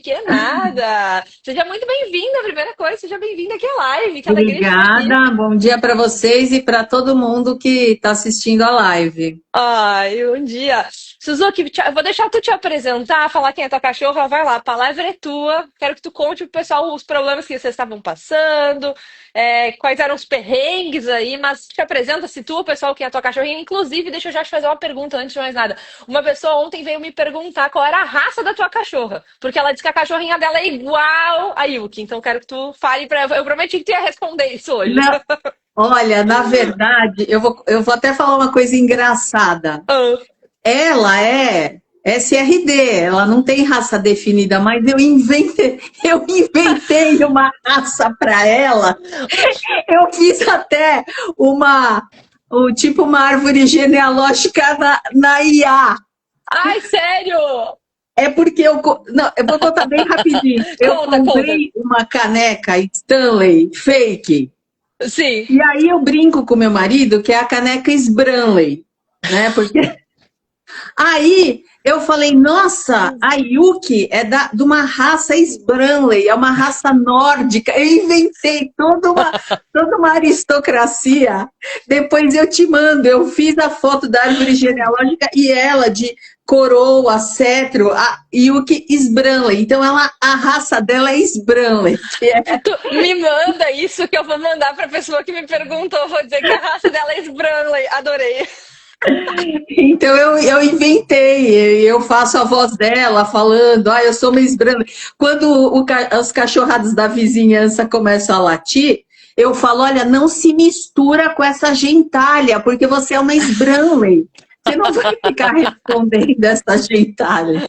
que nada. Seja muito bem-vinda, a primeira coisa, seja bem-vinda aqui à live, que alegria te ter aqui. Obrigada, bom dia para vocês e para todo mundo que está assistindo a live. Ai, um dia. Suzuki, eu vou deixar tu te apresentar, falar quem é tua cachorra, vai lá, a palavra é tua. Quero que tu conte pro pessoal os problemas que vocês estavam passando, quais eram os perrengues aí, mas te apresenta, situa o pessoal quem é tua cachorrinha. Inclusive, deixa eu já te fazer uma pergunta antes de mais nada. Uma pessoa ontem veio me perguntar qual era a raça da tua cachorra, porque ela disse que a cachorrinha dela é igual a Yuki, então quero que tu fale pra ela. Eu prometi que tu ia responder isso hoje. Não, olha, na verdade, eu vou até falar uma coisa engraçada. Ah, Ela é SRD, ela não tem raça definida, mas eu inventei uma raça para ela. Eu fiz até tipo uma árvore genealógica na IA. ai, sério? É porque não, eu vou contar bem rapidinho. Eu Conta, conta. comprei uma caneca Stanley fake. Sim. E aí eu brinco com meu marido que é a caneca Sbranley, né? Porque aí eu falei, nossa, a Yuki é de uma raça Sbranley, é uma raça nórdica. Eu inventei toda uma aristocracia. Depois eu te mando, eu fiz a foto da árvore genealógica e ela de coroa, cetro, a Yuki Sbranley. Então a raça dela é Sbranley. Tu me manda isso que eu vou mandar pra pessoa que me perguntou. Vou dizer que a raça dela é Sbranley. Adorei. Então eu inventei, eu faço a voz dela falando, eu sou uma Sbranley. Quando os cachorrados da vizinhança começam a latir, eu falo, olha, não se mistura com essa gentalha, porque você é uma Sbranley. Você não vai ficar respondendo essa gentalha.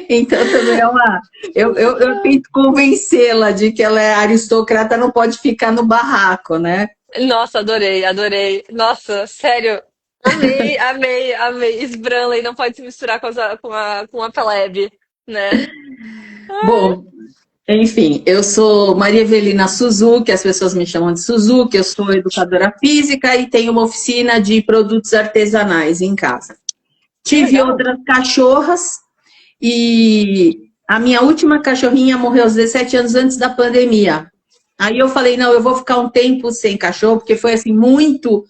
Então também é uma. Eu tento convencê-la de que ela é aristocrata, não pode ficar no barraco, né? Nossa, adorei, adorei. Nossa, sério. Amei, amei, amei. Sbranley não pode se misturar com a plebe, né? Bom, enfim, eu sou Maria Evelina Suzuki, as pessoas me chamam de Suzuki, eu sou educadora física e tenho uma oficina de produtos artesanais em casa. Que Tive legal. outras cachorras e a minha última cachorrinha morreu aos 17 anos antes da pandemia. Aí eu falei, não, eu vou ficar um tempo sem cachorro, porque foi assim muito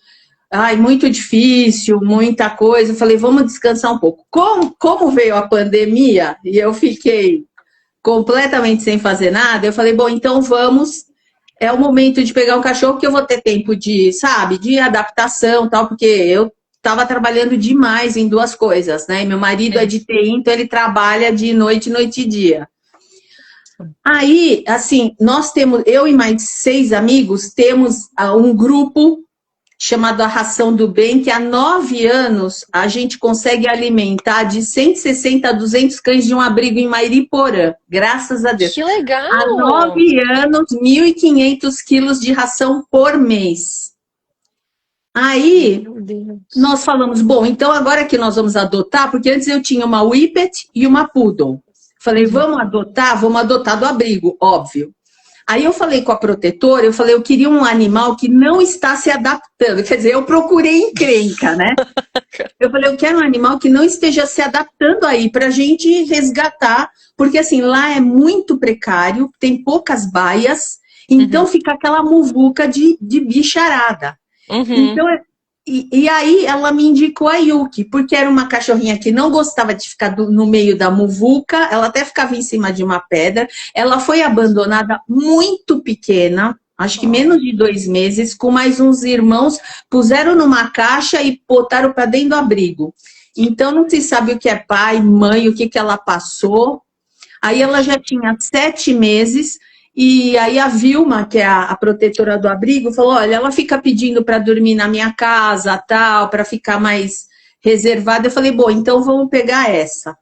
difícil, muita coisa. Eu falei, vamos descansar um pouco. Como veio a pandemia e eu fiquei completamente sem fazer nada, eu falei, bom, então é o momento de pegar um cachorro que eu vou ter tempo de, sabe, de adaptação, tal, porque eu estava trabalhando demais em duas coisas, né? E meu marido é Sim. de TI, então ele trabalha de noite, noite e dia. Aí, assim, eu e mais 6 amigos, temos um grupo chamado A Ração do Bem, que há 9 anos a gente consegue alimentar de 160 a 200 cães de um abrigo em Mairiporã, graças a Deus. Que Há legal. 9 anos, 1.500 quilos de ração por mês. Aí, Meu Deus. nós falamos, bom, então agora que nós vamos adotar, porque antes eu tinha uma Whippet e uma Poodle. Falei, Uhum. vamos adotar do abrigo, óbvio. Aí eu falei com a protetora, eu queria um animal que não está se adaptando. Quer dizer, eu procurei encrenca, né? Eu falei, eu quero um animal que não esteja se adaptando aí para a gente resgatar, porque assim, lá é muito precário, tem poucas baias, então Uhum. fica aquela muvuca de bicharada. Uhum. Então, e aí ela me indicou a Yuki, porque era uma cachorrinha que não gostava de ficar no meio da muvuca, ela até ficava em cima de uma pedra. Ela foi abandonada muito pequena, acho que menos de 2 meses, com mais uns irmãos, puseram numa caixa e botaram para dentro do abrigo. Então não se sabe o que é pai, mãe, o que ela passou. Aí ela já tinha 7 meses. E aí a Vilma, que é a protetora do abrigo, falou, olha, ela fica pedindo para dormir na minha casa, tal, para ficar mais reservada. Eu falei, bom, então vamos pegar essa.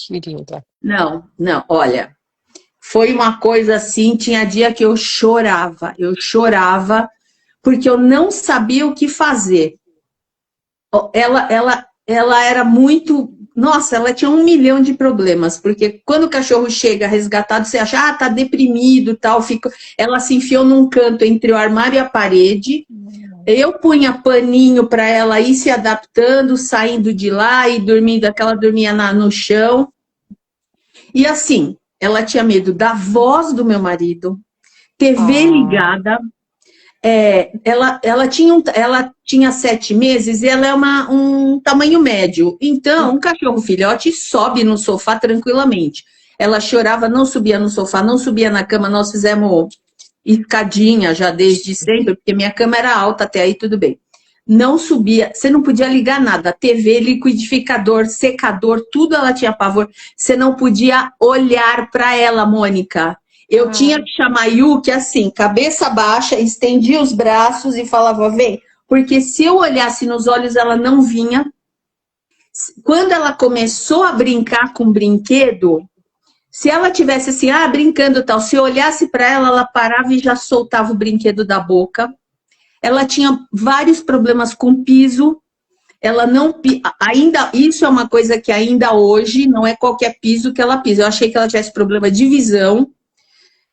Querida. Não, olha, foi uma coisa assim, tinha dia que eu chorava, porque eu não sabia o que fazer. Ela era muito... Nossa, ela tinha 1 milhão de problemas, porque quando o cachorro chega resgatado, você acha, tá deprimido, tal, ela se enfiou num canto entre o armário e a parede, eu punha paninho para ela ir se adaptando, saindo de lá e dormindo, aquela dormia no chão, e assim, ela tinha medo da voz do meu marido, TV Ah, ligada. Ela tinha 7 meses e ela é um tamanho médio. Então, um cachorro filhote sobe no sofá tranquilamente. Ela chorava, não subia no sofá, não subia na cama. Nós fizemos escadinha já desde sempre, porque minha cama era alta, até aí tudo bem. Não subia, você não podia ligar nada. TV, liquidificador, secador, tudo ela tinha pavor. Você não podia olhar para ela, Mônica. Eu tinha ah. que chamar a Yuki assim, cabeça baixa, estendia os braços e falava, vem. Porque se eu olhasse nos olhos, ela não vinha. Quando ela começou a brincar com brinquedo, se ela tivesse assim, brincando tal, se eu olhasse para ela, ela parava e já soltava o brinquedo da boca. Ela tinha vários problemas com piso. Ela não ainda isso é uma coisa que ainda hoje não é qualquer piso que ela pisa. Eu achei que ela tivesse problema de visão.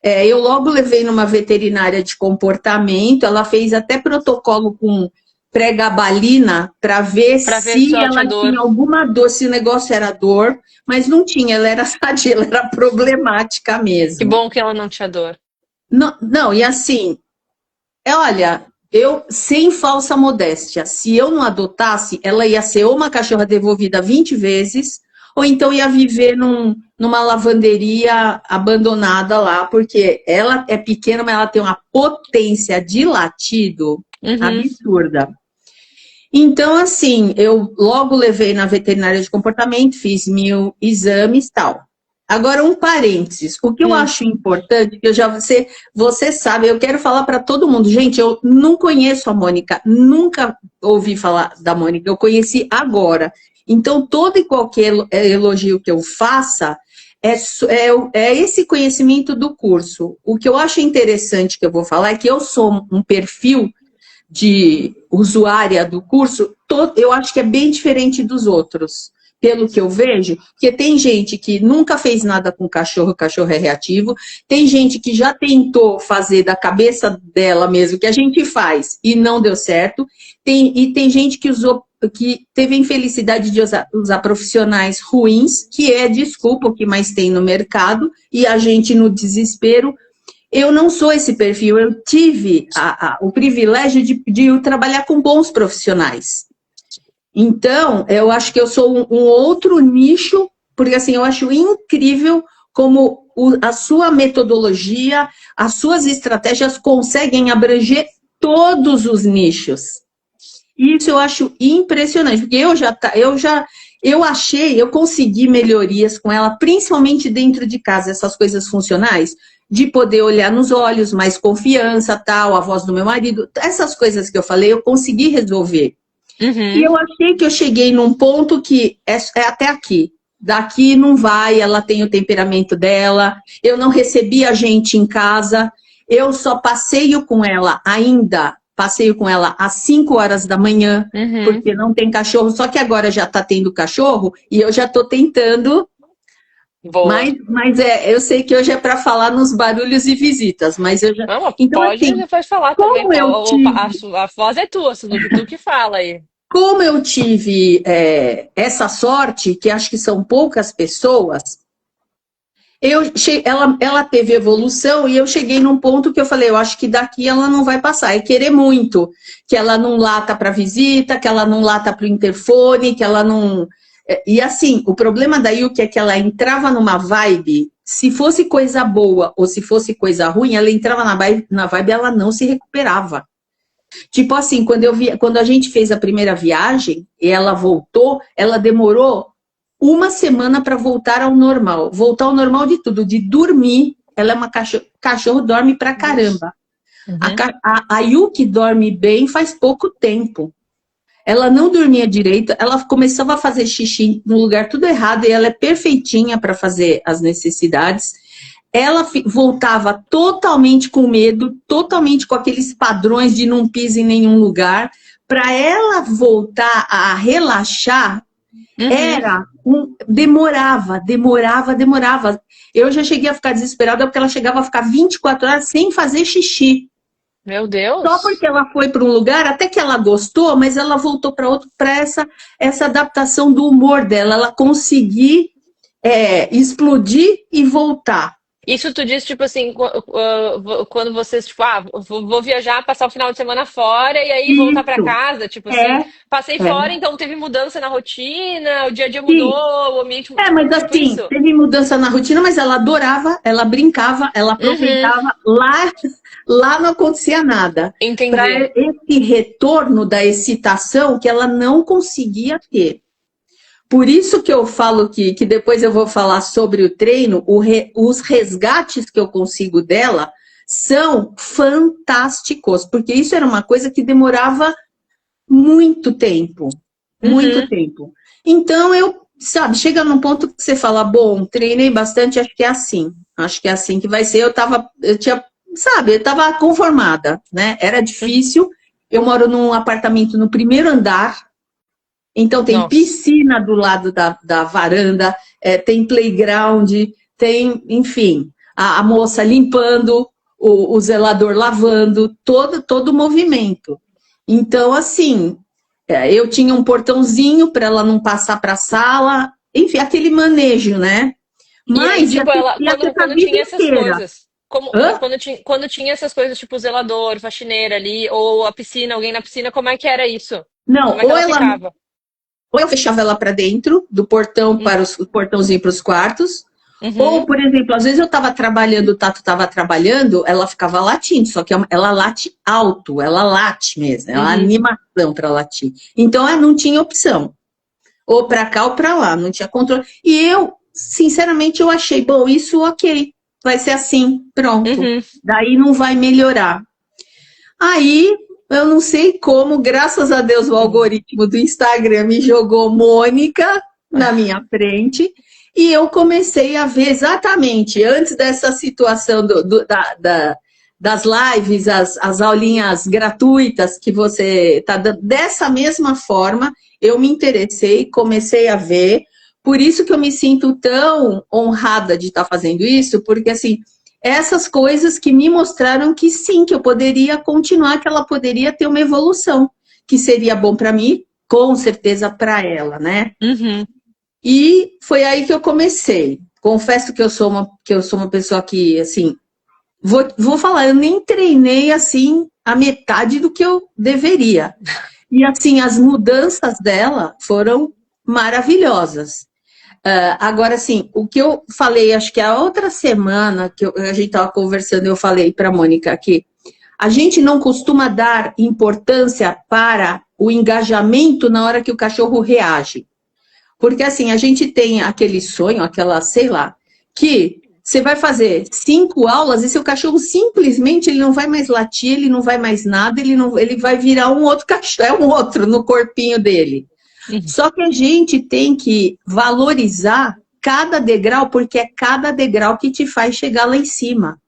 Eu logo levei numa veterinária de comportamento, ela fez até protocolo com pregabalina para ver Pra ver se se ela tinha ela dor. tinha alguma dor, se o negócio era dor, mas não tinha, ela era sadia, ela era problemática Que mesmo. bom que ela não tinha dor. Não, não, e assim, olha, eu, sem falsa modéstia, se eu não adotasse, ela ia ser ou uma cachorra devolvida 20 vezes, ou então ia viver numa lavanderia abandonada lá, porque ela é pequena, mas ela tem uma potência de latido Uhum. absurda. Então, assim, eu logo levei na veterinária de comportamento, fiz 1000 exames e tal. Agora, um parênteses. O que eu Hum. acho importante, que você sabe, eu quero falar para todo mundo. Gente, eu não conheço a Mônica, nunca ouvi falar da Mônica, eu conheci agora. Então, todo e qualquer elogio que eu faça é esse conhecimento do curso. O que eu acho interessante que eu vou falar é que eu sou um perfil de usuária do curso, eu acho que é bem diferente dos outros, pelo que eu vejo, porque tem gente que nunca fez nada com cachorro, o cachorro é reativo, tem gente que já tentou fazer da cabeça dela mesmo, que a gente faz, e não deu certo, e tem gente que que teve a infelicidade de usar profissionais ruins, que é, desculpa, o que mais tem no mercado, e a gente no desespero. Eu não sou esse perfil, eu tive o privilégio de trabalhar com bons profissionais. Então, eu acho que eu sou um outro nicho, porque assim, eu acho incrível como a sua metodologia, as suas estratégias conseguem abranger todos os nichos. Isso eu acho impressionante, porque eu consegui melhorias com ela, principalmente dentro de casa, essas coisas funcionais, de poder olhar nos olhos, mais confiança, tal, a voz do meu marido, essas coisas que eu falei, eu consegui resolver. E Uhum. eu achei que eu cheguei num ponto que é até aqui. Daqui não vai, ela tem o temperamento dela, eu não recebi a gente em casa, eu só passeio com ela ainda, passeio com ela às 5 horas da manhã, Uhum. porque não tem cachorro, só que agora já está tendo cachorro e eu já estou tentando, Boa. mas eu sei que hoje é para falar nos barulhos e visitas, mas eu já. Não, Então, pode, assim, pode falar também. como eu tive A voz é tua, tu que fala aí. Como eu tive essa sorte, que acho que são poucas pessoas, ela teve evolução e eu cheguei num ponto que eu falei, eu acho que daqui ela não vai passar. É querer muito, que ela não lata para visita, que ela não lata para o interfone, que ela não... E assim, o problema da Yuki é que ela entrava numa vibe, se fosse coisa boa ou se fosse coisa ruim, ela entrava na vibe e ela não se recuperava. Tipo assim, quando a gente fez a primeira viagem e ela voltou, ela demorou uma semana para voltar ao normal. Voltar ao normal de tudo, de dormir. Ela é uma cachorro dorme pra Ixi. caramba. Uhum. A Yuki dorme bem faz pouco tempo. Ela não dormia direito, ela começava a fazer xixi no lugar tudo errado e ela é perfeitinha para fazer as necessidades. Ela voltava totalmente com medo, totalmente com aqueles padrões de não pisa em nenhum lugar. Para ela voltar a relaxar, Uhum. demorava. Eu já cheguei a ficar desesperada porque ela chegava a ficar 24 horas sem fazer xixi. Meu Só Deus. porque ela foi para um lugar, até que ela gostou, mas ela voltou para outro, para essa adaptação do humor dela, ela conseguir explodir e voltar. Isso tu diz, tipo assim, quando vocês, tipo, vou viajar, passar o final de semana fora e aí voltar pra Isso, casa, tipo assim, é, passei fora, é. então teve mudança na rotina, o dia a dia mudou, Sim. o ambiente, Mas tipo assim, isso? teve mudança na rotina, mas ela adorava, ela brincava, ela Uhum, aproveitava. Lá não acontecia nada. Para entendi. esse retorno da excitação que ela não conseguia ter. Por isso que eu falo que depois eu vou falar sobre o treino, os resgates que eu consigo dela são fantásticos, porque isso era uma coisa que demorava muito tempo, muito Uhum. tempo. Então sabe, chega num ponto que você fala, bom, treinei bastante, acho que é assim que vai ser. Eu tava conformada, né? Era difícil. Eu moro num apartamento no primeiro andar, então tem Nossa. piscina do lado da varanda, tem playground, enfim, a moça limpando, o zelador lavando, todo o movimento. Então, assim, eu tinha um portãozinho para ela não passar para a sala, enfim, aquele manejo, né? E aí, Mas tipo, ia ser para a quando vida tinha essas inteira. coisas, como, Hã? quando tinha essas coisas, tipo, zelador, faxineira ali, ou a piscina, alguém na piscina, como é que era isso? Não, Como é que ela ficava? ou eu fechava ela para dentro, do portão Hum, para o portãozinho para os quartos, ou, Uhum, por exemplo, às vezes eu estava trabalhando, o Tato estava trabalhando, ela ficava latindo, só que ela late alto, ela late mesmo, é uma uhum. animação para latir. Então, não tinha opção, ou para cá ou para lá, não tinha controle. E eu, sinceramente, eu achei, bom, isso ok, vai ser assim, pronto. Uhum. Daí não vai melhorar. Aí, eu não sei como, graças a Deus, o algoritmo do Instagram me jogou Mônica na minha frente e eu comecei a ver exatamente antes dessa situação das lives, as aulinhas gratuitas que você está dando. Dessa mesma forma, eu me interessei, comecei a ver. Por isso que eu me sinto tão honrada de estar fazendo isso, porque assim, essas coisas que me mostraram que sim, que eu poderia continuar, que ela poderia ter uma evolução, que seria bom para mim, com certeza para ela, né? Uhum. E foi aí que eu comecei. Confesso que eu sou uma pessoa que, assim, vou falar, eu nem treinei assim a metade do que eu deveria. E assim, as mudanças dela foram maravilhosas. Agora, assim, o que eu falei, acho que a outra semana que a gente estava conversando, eu falei para a Mônica que a gente não costuma dar importância para o engajamento na hora que o cachorro reage. Porque, assim, a gente tem aquele sonho, aquela, sei lá, que você vai fazer 5 aulas e seu cachorro simplesmente ele não vai mais latir, ele não vai mais nada, ele vai virar um outro cachorro, é um outro no corpinho dele. Uhum. Só que a gente tem que valorizar cada degrau, porque é cada degrau que te faz chegar lá em cima.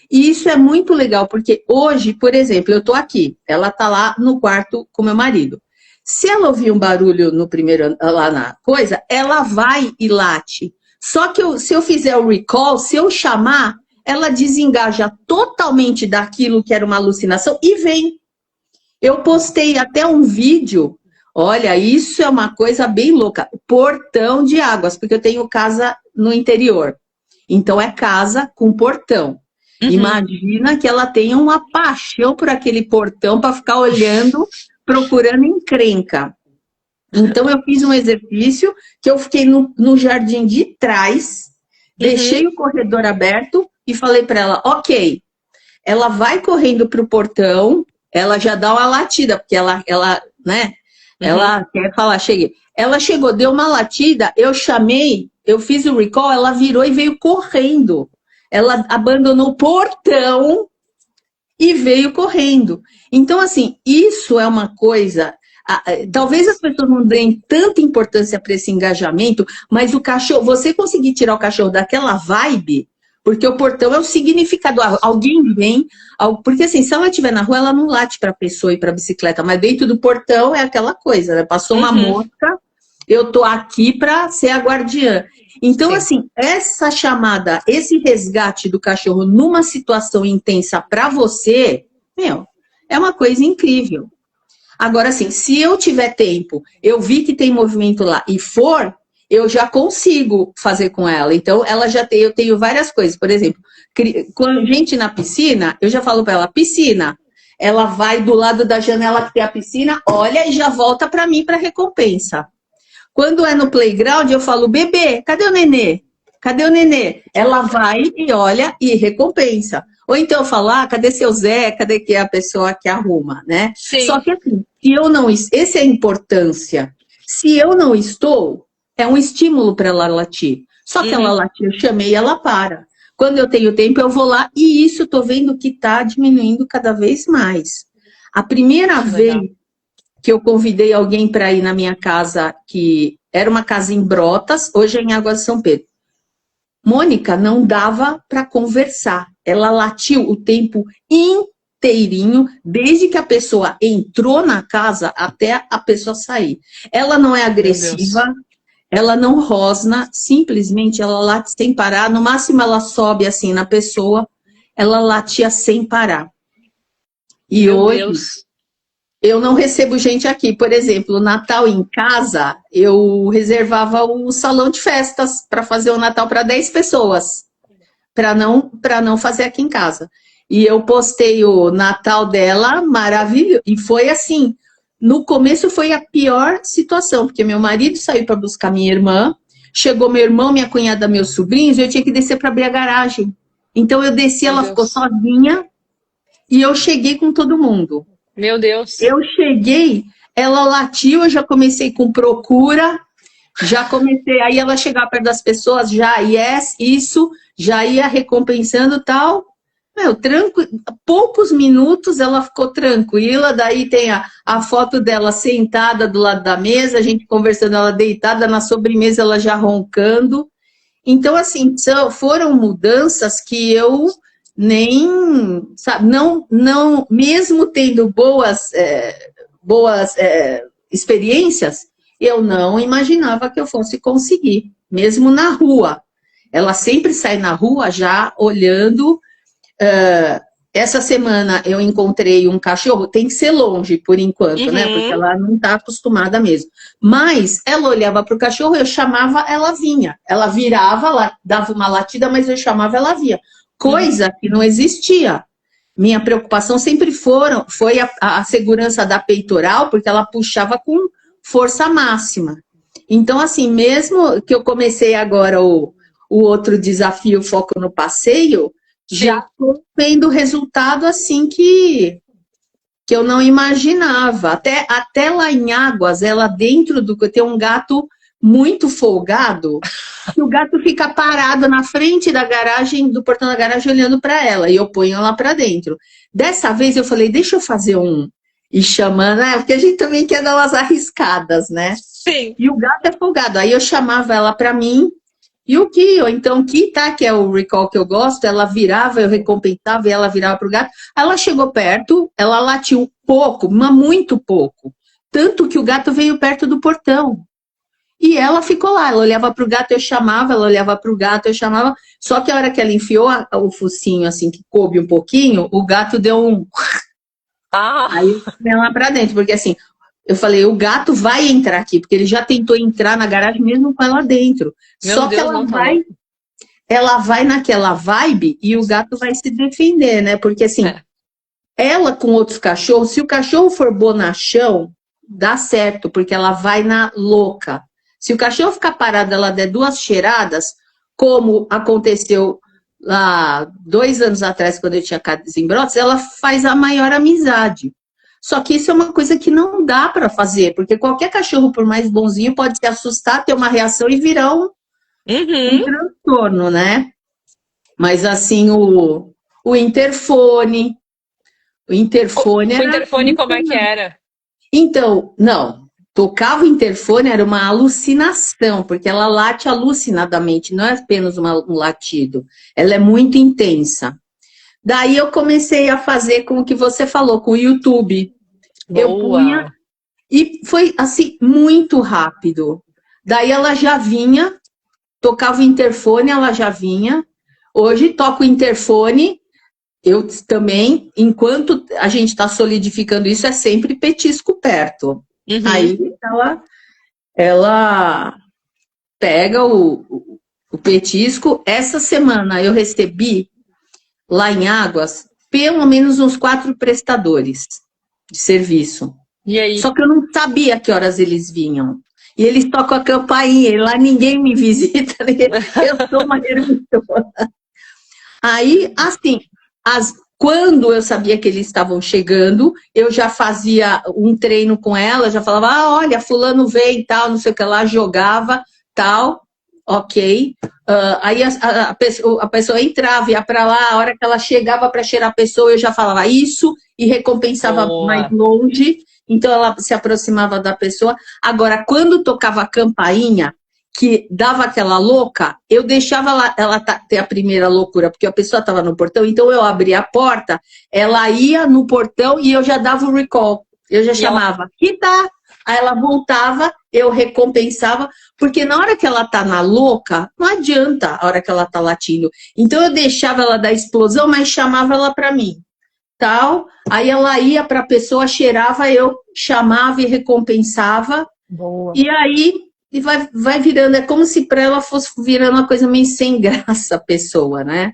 E isso é muito legal, porque hoje, por exemplo, eu estou aqui, ela está lá no quarto com meu marido. Se ela ouvir um barulho no primeiro, lá na coisa, ela vai e late. Só que se eu fizer o recall, se eu chamar, ela desengaja totalmente daquilo que era uma alucinação e vem. Eu postei até um vídeo. Olha, isso é uma coisa bem louca. Portão de águas, porque eu tenho casa no interior. Então é casa com portão. Uhum. Imagina que ela tenha uma paixão por aquele portão para ficar olhando, procurando encrenca. Então eu fiz um exercício que eu fiquei no jardim de trás, Uhum. deixei o corredor aberto e falei para ela, ok, ela vai correndo para o portão, ela já dá uma latida, porque né? Uhum. Ela quer falar, cheguei. Ela chegou, deu uma latida, eu chamei, eu fiz o recall, ela virou e veio correndo. Ela abandonou o portão e veio correndo. Então, assim, isso é uma coisa. Talvez as pessoas não deem tanta importância para esse engajamento, mas o cachorro, você conseguir tirar o cachorro daquela vibe, porque o portão é o significado. Alguém vem, porque assim, se ela estiver na rua, ela não late para a pessoa e para a bicicleta, mas dentro do portão é aquela coisa, né? Passou uma Uhum. mosca, eu tô aqui para ser a guardiã. Então, Sim. assim, essa chamada, esse resgate do cachorro numa situação intensa para você, meu, é uma coisa incrível. Agora, assim, se eu tiver tempo, eu vi que tem movimento lá e for, eu já consigo fazer com ela. Então, ela já tem, eu tenho várias coisas. Por exemplo, quando gente na piscina, eu já falo para ela, piscina. Ela vai do lado da janela que tem a piscina, olha e já volta para mim para recompensa. Quando é no playground, eu falo, bebê, cadê o nenê? Cadê o nenê? Ela vai e olha e recompensa. Ou então eu falo, cadê seu Zé? Cadê que é a pessoa que arruma, né? Sim. Só que assim, se eu não... Essa é a importância. Se eu não estou, é um estímulo para ela latir. Só que ela latir, eu chamei e ela para. Quando eu tenho tempo, eu vou lá e isso estou vendo que está diminuindo cada vez mais. A primeira vez que eu convidei alguém para ir na minha casa, que era uma casa em Brotas, hoje é em Águas de São Pedro. Mônica não dava para conversar. Ela latiu o tempo inteirinho, desde que a pessoa entrou na casa até a pessoa sair. Ela não é agressiva, ela não rosna, simplesmente ela late sem parar. No máximo ela sobe assim na pessoa, ela latia sem parar. E Meu hoje... Deus. Eu não recebo gente aqui. Por exemplo, Natal em casa, eu reservava o salão de festas para fazer o Natal para 10 pessoas, para não fazer aqui em casa. E eu postei o Natal dela, maravilhoso. E foi assim, no começo foi a pior situação, porque meu marido saiu para buscar minha irmã, chegou meu irmão, minha cunhada, meus sobrinhos, e eu tinha que descer para abrir a garagem. Então eu desci, ela ficou sozinha, e eu cheguei com todo mundo. Meu Deus. Eu cheguei, ela latiu, eu já comecei com procura, já comecei, aí ela chegava perto das pessoas, já, yes, isso, já ia recompensando e tal. Poucos minutos ela ficou tranquila, daí tem a foto dela sentada do lado da mesa, a gente conversando, ela deitada na sobremesa, ela já roncando. Então, assim, foram mudanças que eu... nem, sabe, não, mesmo tendo boas experiências, eu não imaginava que eu fosse conseguir, mesmo na rua. Ela sempre sai na rua já olhando. Essa semana eu encontrei um cachorro, tem que ser longe por enquanto, né? Porque ela não está acostumada mesmo. Mas ela olhava para o cachorro, eu chamava, ela vinha. Ela virava, dava uma latida, mas eu chamava, ela vinha. Coisa que não existia. Minha preocupação sempre foi a segurança da peitoral, porque ela puxava com força máxima. Então, assim, mesmo que eu comecei agora o outro desafio, Foco no Passeio, já estou vendo resultado assim que eu não imaginava. Até lá em Águas, ela dentro do... Tem um gato muito folgado, o gato fica parado na frente da garagem, do portão da garagem, olhando para ela, e eu ponho ela para dentro. Dessa vez eu falei, deixa eu fazer e chamando, porque a gente também quer dar umas arriscadas, né? Sim. E o gato é folgado, aí eu chamava ela para mim, e o Ki, ou então Ki, tá, que é o recall que eu gosto, ela virava, eu recompensava, e ela virava pro gato. Ela chegou perto, ela latiu pouco, mas muito pouco, tanto que o gato veio perto do portão. E ela ficou lá, ela olhava para o gato, eu chamava, ela olhava para o gato, eu chamava. Só que a hora que ela enfiou o focinho, assim, que coube um pouquinho, o gato deu um... Aí eu fui lá para dentro, porque assim, eu falei, o gato vai entrar aqui, porque ele já tentou entrar na garagem mesmo com ela dentro. Só que ela vai naquela vibe e o gato vai se defender, né? Porque assim, ela com outros cachorros, se o cachorro for bonachão, dá certo, porque ela vai na louca. Se o cachorro ficar parado, ela der 2 cheiradas, como aconteceu lá 2 anos atrás, quando eu tinha casa em Brotas, ela faz a maior amizade. Só que isso é uma coisa que não dá para fazer, porque qualquer cachorro, por mais bonzinho, pode se assustar, ter uma reação e virar um transtorno, né? Mas assim, o interfone... O interfone como é que era? Então, não... Tocava o interfone, era uma alucinação, porque ela late alucinadamente, não é apenas um latido, ela é muito intensa. Daí eu comecei a fazer com o que você falou, com o YouTube. Boa. Eu punha, e foi assim, muito rápido. Daí ela já vinha, tocava o interfone, ela já vinha. Hoje toco o interfone, eu também, enquanto a gente está solidificando isso, é sempre petisco perto. Aí ela pega o petisco. Essa semana eu recebi lá em Águas pelo menos uns 4 prestadores de serviço. E aí? Só que eu não sabia que horas eles vinham. E eles tocam a campainha, e lá ninguém me visita, eu sou uma ermitona. Aí, assim, quando eu sabia que eles estavam chegando, eu já fazia um treino com ela, já falava, olha, fulano veio e tal, não sei o que lá, jogava, tal, ok. Aí a pessoa entrava, ia para lá, a hora que ela chegava para cheirar a pessoa, eu já falava isso e recompensava mais longe. Então, ela se aproximava da pessoa. Agora, quando tocava a campainha, que dava aquela louca, eu deixava ela ter a primeira loucura, porque a pessoa estava no portão, então eu abria a porta, ela ia no portão e eu já dava o recall. Eu já chamava, aqui tá. Aí ela voltava, eu recompensava, porque na hora que ela tá na louca, não adianta a hora que ela tá latindo. Então, eu deixava ela dar explosão, mas chamava ela para mim. Tal, aí ela ia para a pessoa, cheirava, eu chamava e recompensava. Boa. E aí vai virando, é como se para ela fosse virando uma coisa meio sem graça a pessoa, né?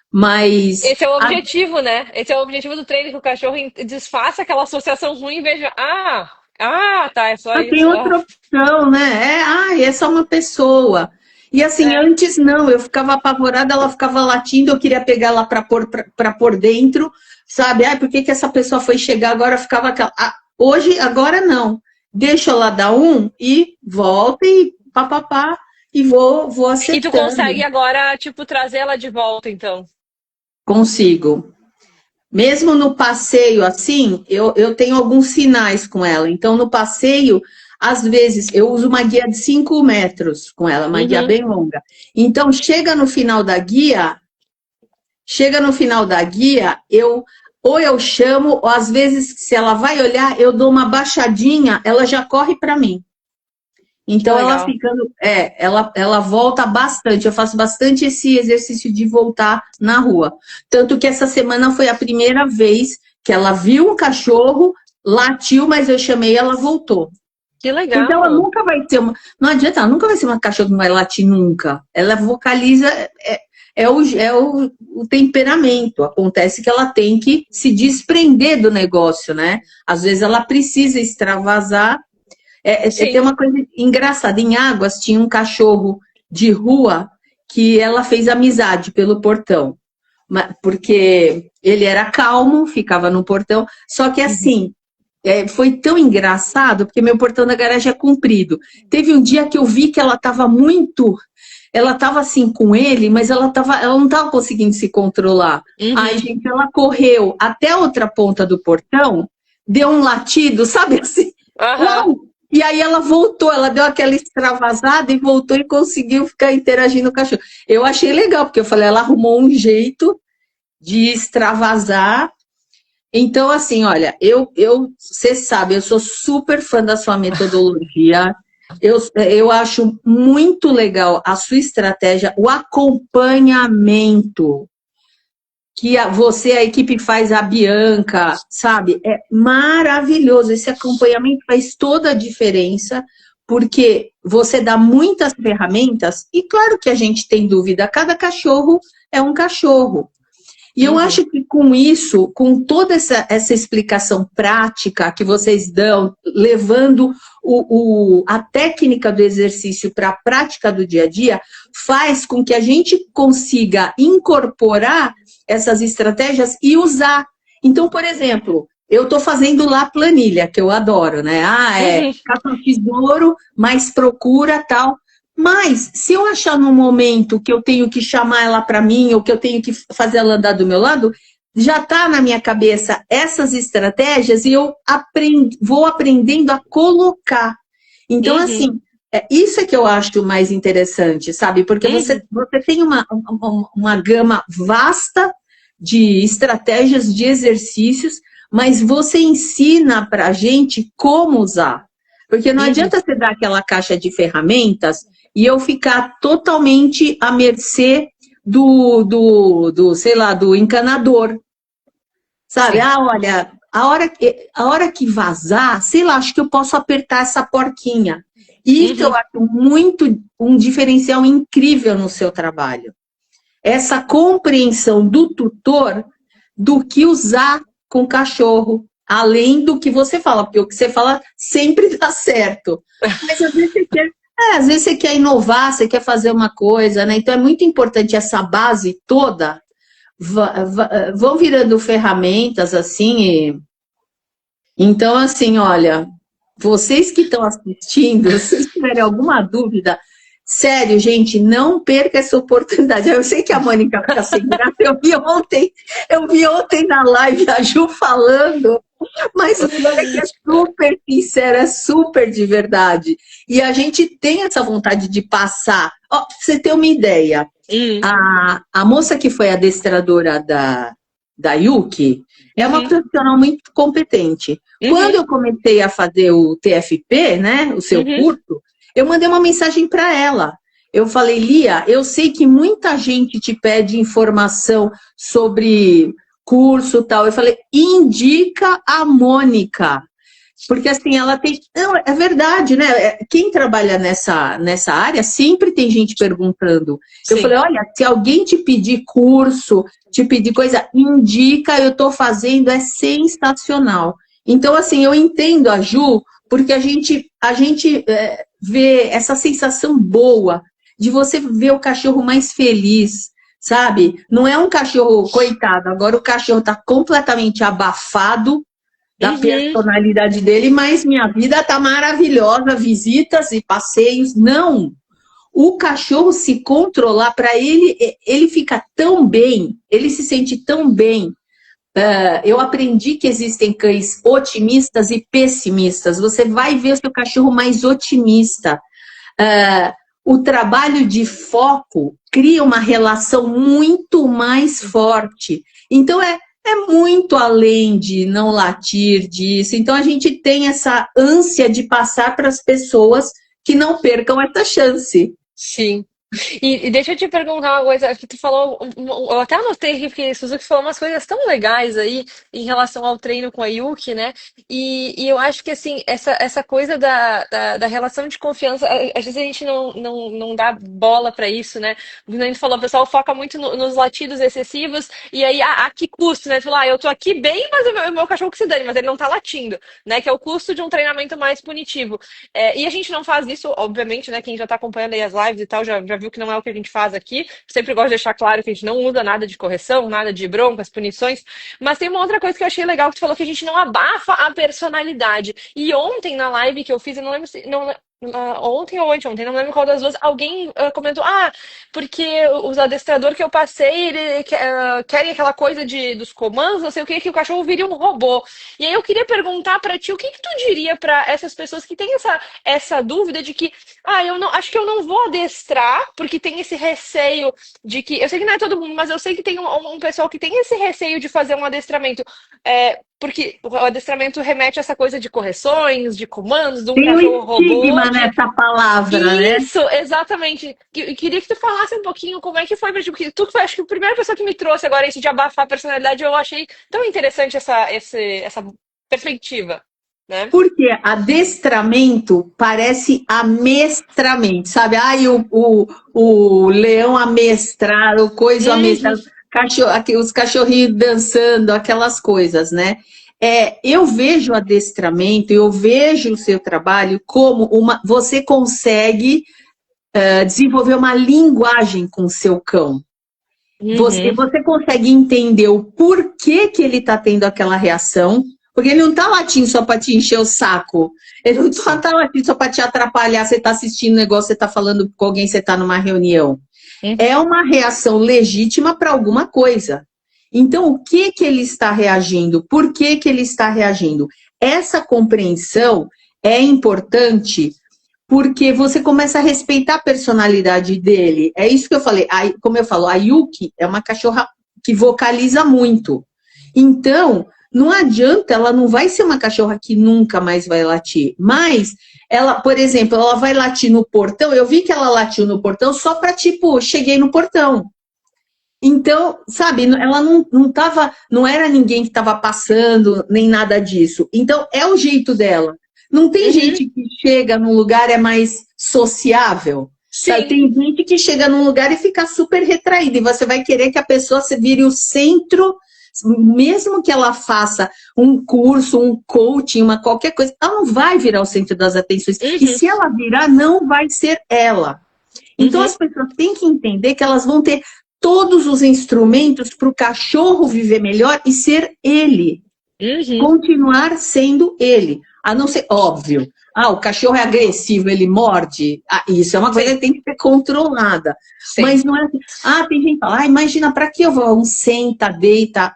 Mas esse é o objetivo, né? Esse é o objetivo do treino, que o cachorro desfaça aquela associação ruim e veja, tá, é só isso. Tem outra opção, né? É só uma pessoa. E assim, antes não, eu ficava apavorada, ela ficava latindo, eu queria pegar ela para pôr dentro, sabe? Por que essa pessoa foi chegar agora? Ficava aquela. Hoje, agora não. Deixa ela dar e volta e papapá, e vou acertando. E tu consegue agora, tipo, trazer ela de volta, então? Consigo. Mesmo no passeio, assim, eu tenho alguns sinais com ela. Então, no passeio, às vezes, eu uso uma guia de 5 metros com ela, uma guia bem longa. Então, chega no final da guia, ou eu chamo, ou às vezes, se ela vai olhar, eu dou uma baixadinha, ela já corre para mim. Então, ela ficando, ela volta bastante. Eu faço bastante esse exercício de voltar na rua. Tanto que essa semana foi a primeira vez que ela viu um cachorro, latiu, mas eu chamei, ela voltou. Que legal. Então, ela nunca vai ser não adianta, ela nunca vai ser uma cachorra que não vai latir nunca. Ela vocaliza, o temperamento. Acontece que ela tem que se desprender do negócio, né? Às vezes ela precisa extravasar. Tem uma coisa engraçada. Em Águas tinha um cachorro de rua que ela fez amizade pelo portão. Porque ele era calmo, ficava no portão. Só que assim, foi tão engraçado, porque meu portão da garagem é comprido. Teve um dia que eu vi que ela estava assim com ele, mas ela não estava conseguindo se controlar. Aí, gente, ela correu até a outra ponta do portão, deu um latido, sabe assim? E aí ela voltou, ela deu aquela extravasada e voltou e conseguiu ficar interagindo com o cachorro. Eu achei legal, porque eu falei, ela arrumou um jeito de extravasar. Então, assim, olha, você sabe, eu sou super fã da sua metodologia. Eu acho muito legal a sua estratégia, o acompanhamento que a equipe faz, a Bianca, sabe? É maravilhoso. Esse acompanhamento faz toda a diferença, porque você dá muitas ferramentas, e claro que a gente tem dúvida, cada cachorro é um cachorro. E eu acho que com isso, com toda essa explicação prática que vocês dão, levando a técnica do exercício para a prática do dia a dia, faz com que a gente consiga incorporar essas estratégias e usar. Então, por exemplo, eu estou fazendo lá a planilha, que eu adoro, né? Caça ao tesouro, mais procura, tal. Mas, se eu achar num momento que eu tenho que chamar ela para mim, ou que eu tenho que fazer ela andar do meu lado, já está na minha cabeça essas estratégias e eu vou aprendendo a colocar. Então, assim, isso é que eu acho mais interessante, sabe? Porque você tem uma gama vasta de estratégias, de exercícios, mas você ensina para a gente como usar. Porque não adianta você dar aquela caixa de ferramentas e eu ficar totalmente à mercê sei lá, do encanador. Sabe? Olha, a hora que vazar, sei lá, acho que eu posso apertar essa porquinha. Isso eu acho muito um diferencial incrível no seu trabalho. Essa compreensão do tutor do que usar com o cachorro, além do que você fala, porque o que você fala sempre dá certo. Mas às vezes você quer inovar, você quer fazer uma coisa, né? Então é muito importante essa base toda, vão virando ferramentas assim. Então, assim, olha, vocês que estão assistindo, se vocês tiverem alguma dúvida, sério, gente, não perca essa oportunidade. Eu sei que a Mônica fica sem graça, eu vi ontem na live a Ju falando, mas o melhor é que é super sincero, é super de verdade. E a gente tem essa vontade de passar. Ó, pra você ter uma ideia, a moça que foi adestradora da Yuki é uma profissional muito competente. Quando eu comecei a fazer o TFP, né, o seu curso, eu mandei uma mensagem para ela. Eu falei, Lia, eu sei que muita gente te pede informação sobre curso e tal. Eu falei, indica a Mônica. Porque assim, ela tem... Não, é verdade, né? Quem trabalha nessa área sempre tem gente perguntando. Sim. Eu falei, olha, se alguém te pedir curso, te pedir coisa, indica, eu tô fazendo, é sensacional. Então, assim, eu entendo a Ju, porque a gente vê essa sensação boa de você ver o cachorro mais feliz, sabe? Não é um cachorro, coitado, agora o cachorro tá completamente abafado da personalidade dele, mas minha vida tá maravilhosa, visitas e passeios. Não! O cachorro se controlar, para ele fica tão bem, ele se sente tão bem. Eu aprendi que existem cães otimistas e pessimistas. Você vai ver o seu cachorro mais otimista. O trabalho de foco cria uma relação muito mais forte. Então, é muito além de não latir disso. Então, a gente tem essa ânsia de passar para as pessoas que não percam essa chance. Sim. E deixa eu te perguntar uma coisa, que tu falou, eu até anotei aqui, porque Suzuki falou umas coisas tão legais aí em relação ao treino com a Yuki, né? E eu acho que assim, essa coisa da relação de confiança, às vezes a gente não dá bola pra isso, né? Como a gente falou, o pessoal foca muito nos latidos excessivos, e aí, a que custo, né? Tu fala, eu tô aqui bem, mas o meu cachorro que se dane, mas ele não tá latindo, né? Que é o custo de um treinamento mais punitivo. E a gente não faz isso, obviamente, né? Quem já tá acompanhando aí as lives e tal, já viu que não é o que a gente faz aqui. Sempre gosto de deixar claro que a gente não usa nada de correção, nada de broncas, punições. Mas tem uma outra coisa que eu achei legal, que tu falou que a gente não abafa a personalidade. E ontem na live que eu fiz, eu não lembro se... ontem ou anteontem, não lembro qual das duas, alguém comentou, porque os adestradores que eu passei, ele querem aquela coisa dos comandos, não sei o que o cachorro vire um robô. E aí eu queria perguntar pra ti, o que tu diria pra essas pessoas que têm essa dúvida de que, eu não, acho que eu não vou adestrar, porque tem esse receio de que, eu sei que não é todo mundo, mas eu sei que tem um pessoal que tem esse receio de fazer um adestramento, porque o adestramento remete a essa coisa de correções, de comandos, de um cachorro robô. Tem um estigma nessa palavra, né? Isso, exatamente. Queria que tu falasse um pouquinho como é que foi, porque tu foi, acho que a primeira pessoa que me trouxe agora isso de abafar a personalidade, eu achei tão interessante essa perspectiva, né? Porque adestramento parece amestramento, sabe? O leão amestrar, o coisa amestrar. Os cachorrinhos dançando, aquelas coisas, né? Eu vejo o adestramento, eu vejo o seu trabalho como você consegue desenvolver uma linguagem com o seu cão. Você consegue entender o porquê que ele está tendo aquela reação, porque ele não está latindo só para te encher o saco, ele não está latindo só para te atrapalhar, você está assistindo um negócio, você está falando com alguém, você está numa reunião. É uma reação legítima para alguma coisa. Então, o que ele está reagindo? Por que ele está reagindo? Essa compreensão é importante porque você começa a respeitar a personalidade dele. É isso que eu falei. Como eu falo, a Yuki é uma cachorra que vocaliza muito. Então, não adianta, ela não vai ser uma cachorra que nunca mais vai latir. Mas, ela, por exemplo, ela vai latir no portão. Eu vi que ela latiu no portão só para, tipo, cheguei no portão. Então, sabe, ela não era ninguém que estava passando, nem nada disso. Então, é o jeito dela. Não tem Uhum. gente que chega num lugar é mais sociável. Sabe? Sim. Tem gente que chega num lugar e fica super retraída, e você vai querer que a pessoa se vire o centro, mesmo que ela faça um curso, um coaching, uma qualquer coisa, ela não vai virar o centro das atenções. E Uhum. se ela virar, não vai ser ela. Então Uhum. as pessoas têm que entender que elas vão ter todos os instrumentos para o cachorro viver melhor e ser ele, Uhum. continuar sendo ele. A não ser, óbvio, o cachorro é agressivo, ele morde. Isso é uma coisa Sim. que tem que ser controlada. Sim. Mas não é assim, tem gente que fala, imagina, para que eu vou? Um senta, deita.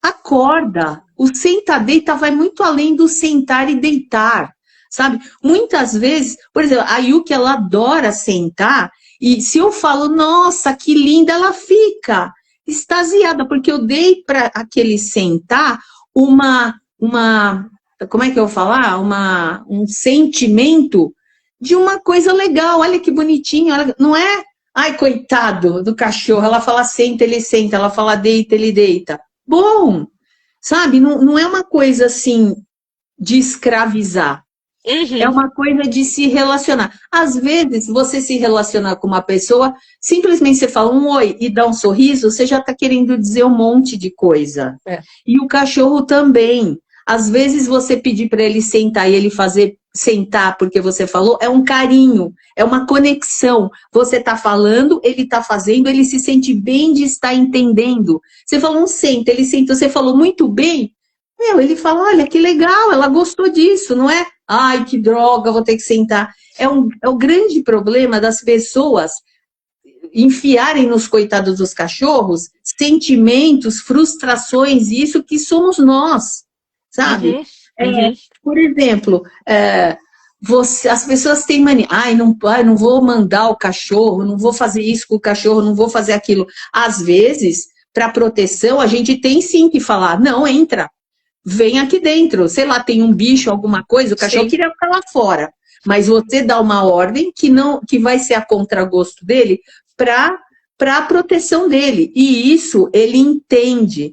Acorda. O senta, deita vai muito além do sentar e deitar, sabe? Muitas vezes, por exemplo, a Yuki, ela adora sentar, e se eu falo, nossa, que linda, ela fica extasiada, porque eu dei para aquele sentar como é que eu vou falar? Um sentimento de uma coisa legal. Olha que bonitinho. Não é, ai, coitado do cachorro. Ela fala senta, ele senta. Ela fala deita, ele deita. Bom, sabe? Não é uma coisa assim de escravizar. É Uhum. uma coisa de se relacionar. Às vezes, você se relacionar com uma pessoa, simplesmente você fala um oi e dá um sorriso, você já está querendo dizer um monte de coisa. É. E o cachorro também. Às vezes, você pedir para ele sentar e ele fazer sentar porque você falou, é um carinho, é uma conexão. Você está falando, ele está fazendo, ele se sente bem de estar entendendo. Você falou um senta, ele senta, você falou muito bem. Ele fala, olha, que legal, ela gostou disso, não é? Ai, que droga, vou ter que sentar. É o grande problema das pessoas enfiarem nos coitados dos cachorros sentimentos, frustrações, isso que somos nós, sabe? Uhum. Uhum. Por exemplo, as pessoas têm mania, não vou mandar o cachorro, não vou fazer isso com o cachorro, não vou fazer aquilo. Às vezes, para proteção, a gente tem sim que falar, não, entra. Vem aqui dentro, sei lá, tem um bicho, alguma coisa, o cachorro Sim. queria ficar lá fora. Mas você dá uma ordem que vai ser a contragosto dele para a proteção dele. E isso ele entende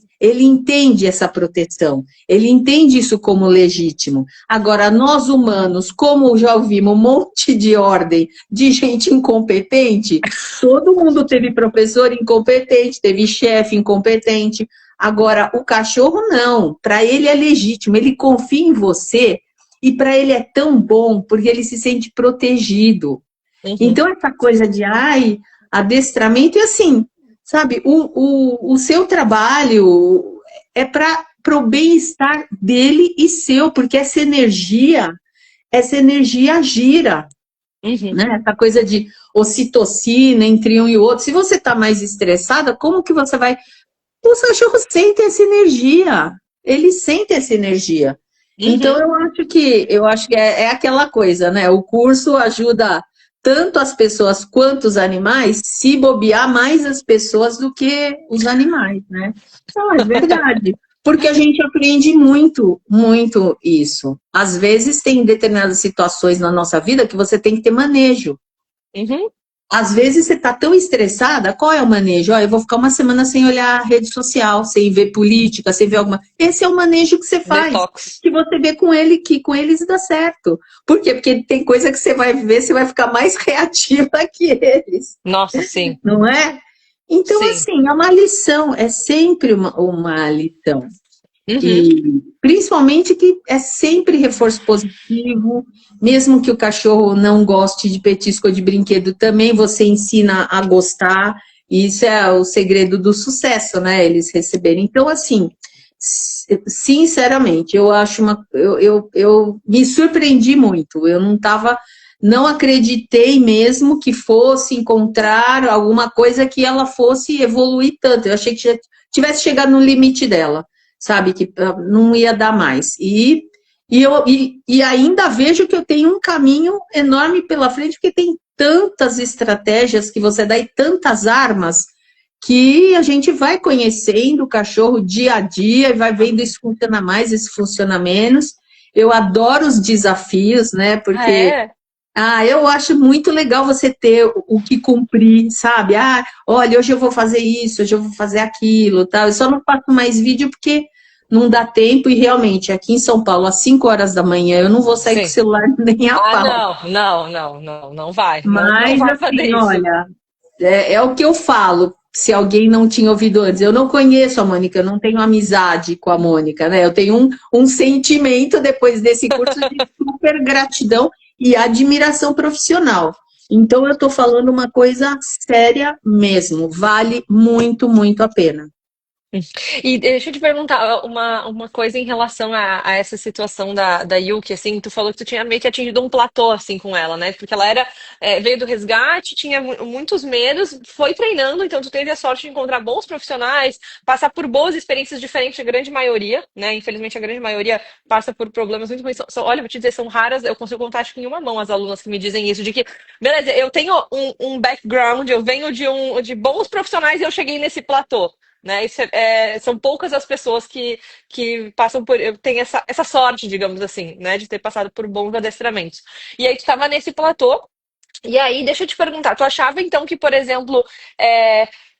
essa proteção, ele entende isso como legítimo. Agora, nós humanos, como já ouvimos um monte de ordem de gente incompetente, todo mundo teve professor incompetente, teve chefe incompetente. Agora, o cachorro não, para ele é legítimo, ele confia em você e para ele é tão bom porque ele se sente protegido. Uhum. Então, essa coisa de, adestramento, e assim, sabe, o seu trabalho é para o bem-estar dele e seu, porque essa energia gira, Uhum. né? Essa coisa de ocitocina entre um e o outro. Se você está mais estressada, como que você vai... Os cachorros sentem essa energia, eles sentem essa energia. Então, Uhum. eu acho que é aquela coisa, né? O curso ajuda tanto as pessoas quanto os animais, se bobear mais as pessoas do que os animais, né? Não, é verdade. Porque a gente aprende muito, muito isso. Às vezes tem determinadas situações na nossa vida que você tem que ter manejo. Uhum. Às vezes você está tão estressada, qual é o manejo? Eu vou ficar uma semana sem olhar a rede social, sem ver política, sem ver alguma... Esse é o manejo que você faz, Detox. que você vê com ele, que com eles dá certo. Por quê? Porque tem coisa que você vai ver, você vai ficar mais reativa que eles, Nossa, sim. não é? Então, Sim. assim, é uma lição, é sempre uma lição. Uhum. E principalmente que é sempre reforço positivo, mesmo que o cachorro não goste de petisco ou de brinquedo, também você ensina a gostar, e isso é o segredo do sucesso, né? Eles receberem. Então, assim, sinceramente, eu acho eu me surpreendi muito, eu não acreditei mesmo que fosse encontrar alguma coisa que ela fosse evoluir tanto, eu achei que já tivesse chegado no limite dela, sabe, que não ia dar mais. E ainda vejo que eu tenho um caminho enorme pela frente, porque tem tantas estratégias que você dá e tantas armas que a gente vai conhecendo o cachorro dia a dia e vai vendo isso funciona mais, isso funciona menos. Eu adoro os desafios, né, porque... eu acho muito legal você ter o que cumprir, sabe? Olha, hoje eu vou fazer isso, hoje eu vou fazer aquilo, tal. Eu só não faço mais vídeo porque não dá tempo e realmente, aqui em São Paulo, às 5 horas da manhã, eu não vou sair com o Sim. celular nem a Ah, pau. não vai. Não Mas, vai fazer assim, isso. olha, é o que eu falo, se alguém não tinha ouvido antes. Eu não conheço a Mônica, eu não tenho amizade com a Mônica, né? Eu tenho um sentimento depois desse curso de super gratidão e admiração profissional. Então, eu estou falando uma coisa séria mesmo. Vale muito, muito a pena. E deixa eu te perguntar uma coisa em relação a essa situação da Yuki, assim, tu falou que tu tinha meio que atingido um platô, assim, com ela, né? Porque ela veio do resgate, tinha muitos medos, foi treinando, então tu teve a sorte de encontrar bons profissionais, passar por boas experiências diferentes, a grande maioria, né? Infelizmente, a grande maioria passa por problemas muito ruins. Olha, vou te dizer, são raras, eu consigo contar, acho que em uma mão as alunas que me dizem isso, de que, beleza, eu tenho um background, eu venho de bons profissionais e eu cheguei nesse platô. Né? São poucas as pessoas que passam por. Têm essa sorte, digamos assim, né? De ter passado por bons adestramentos. E aí tu estava nesse platô, e aí deixa eu te perguntar, tu achava então que, por exemplo,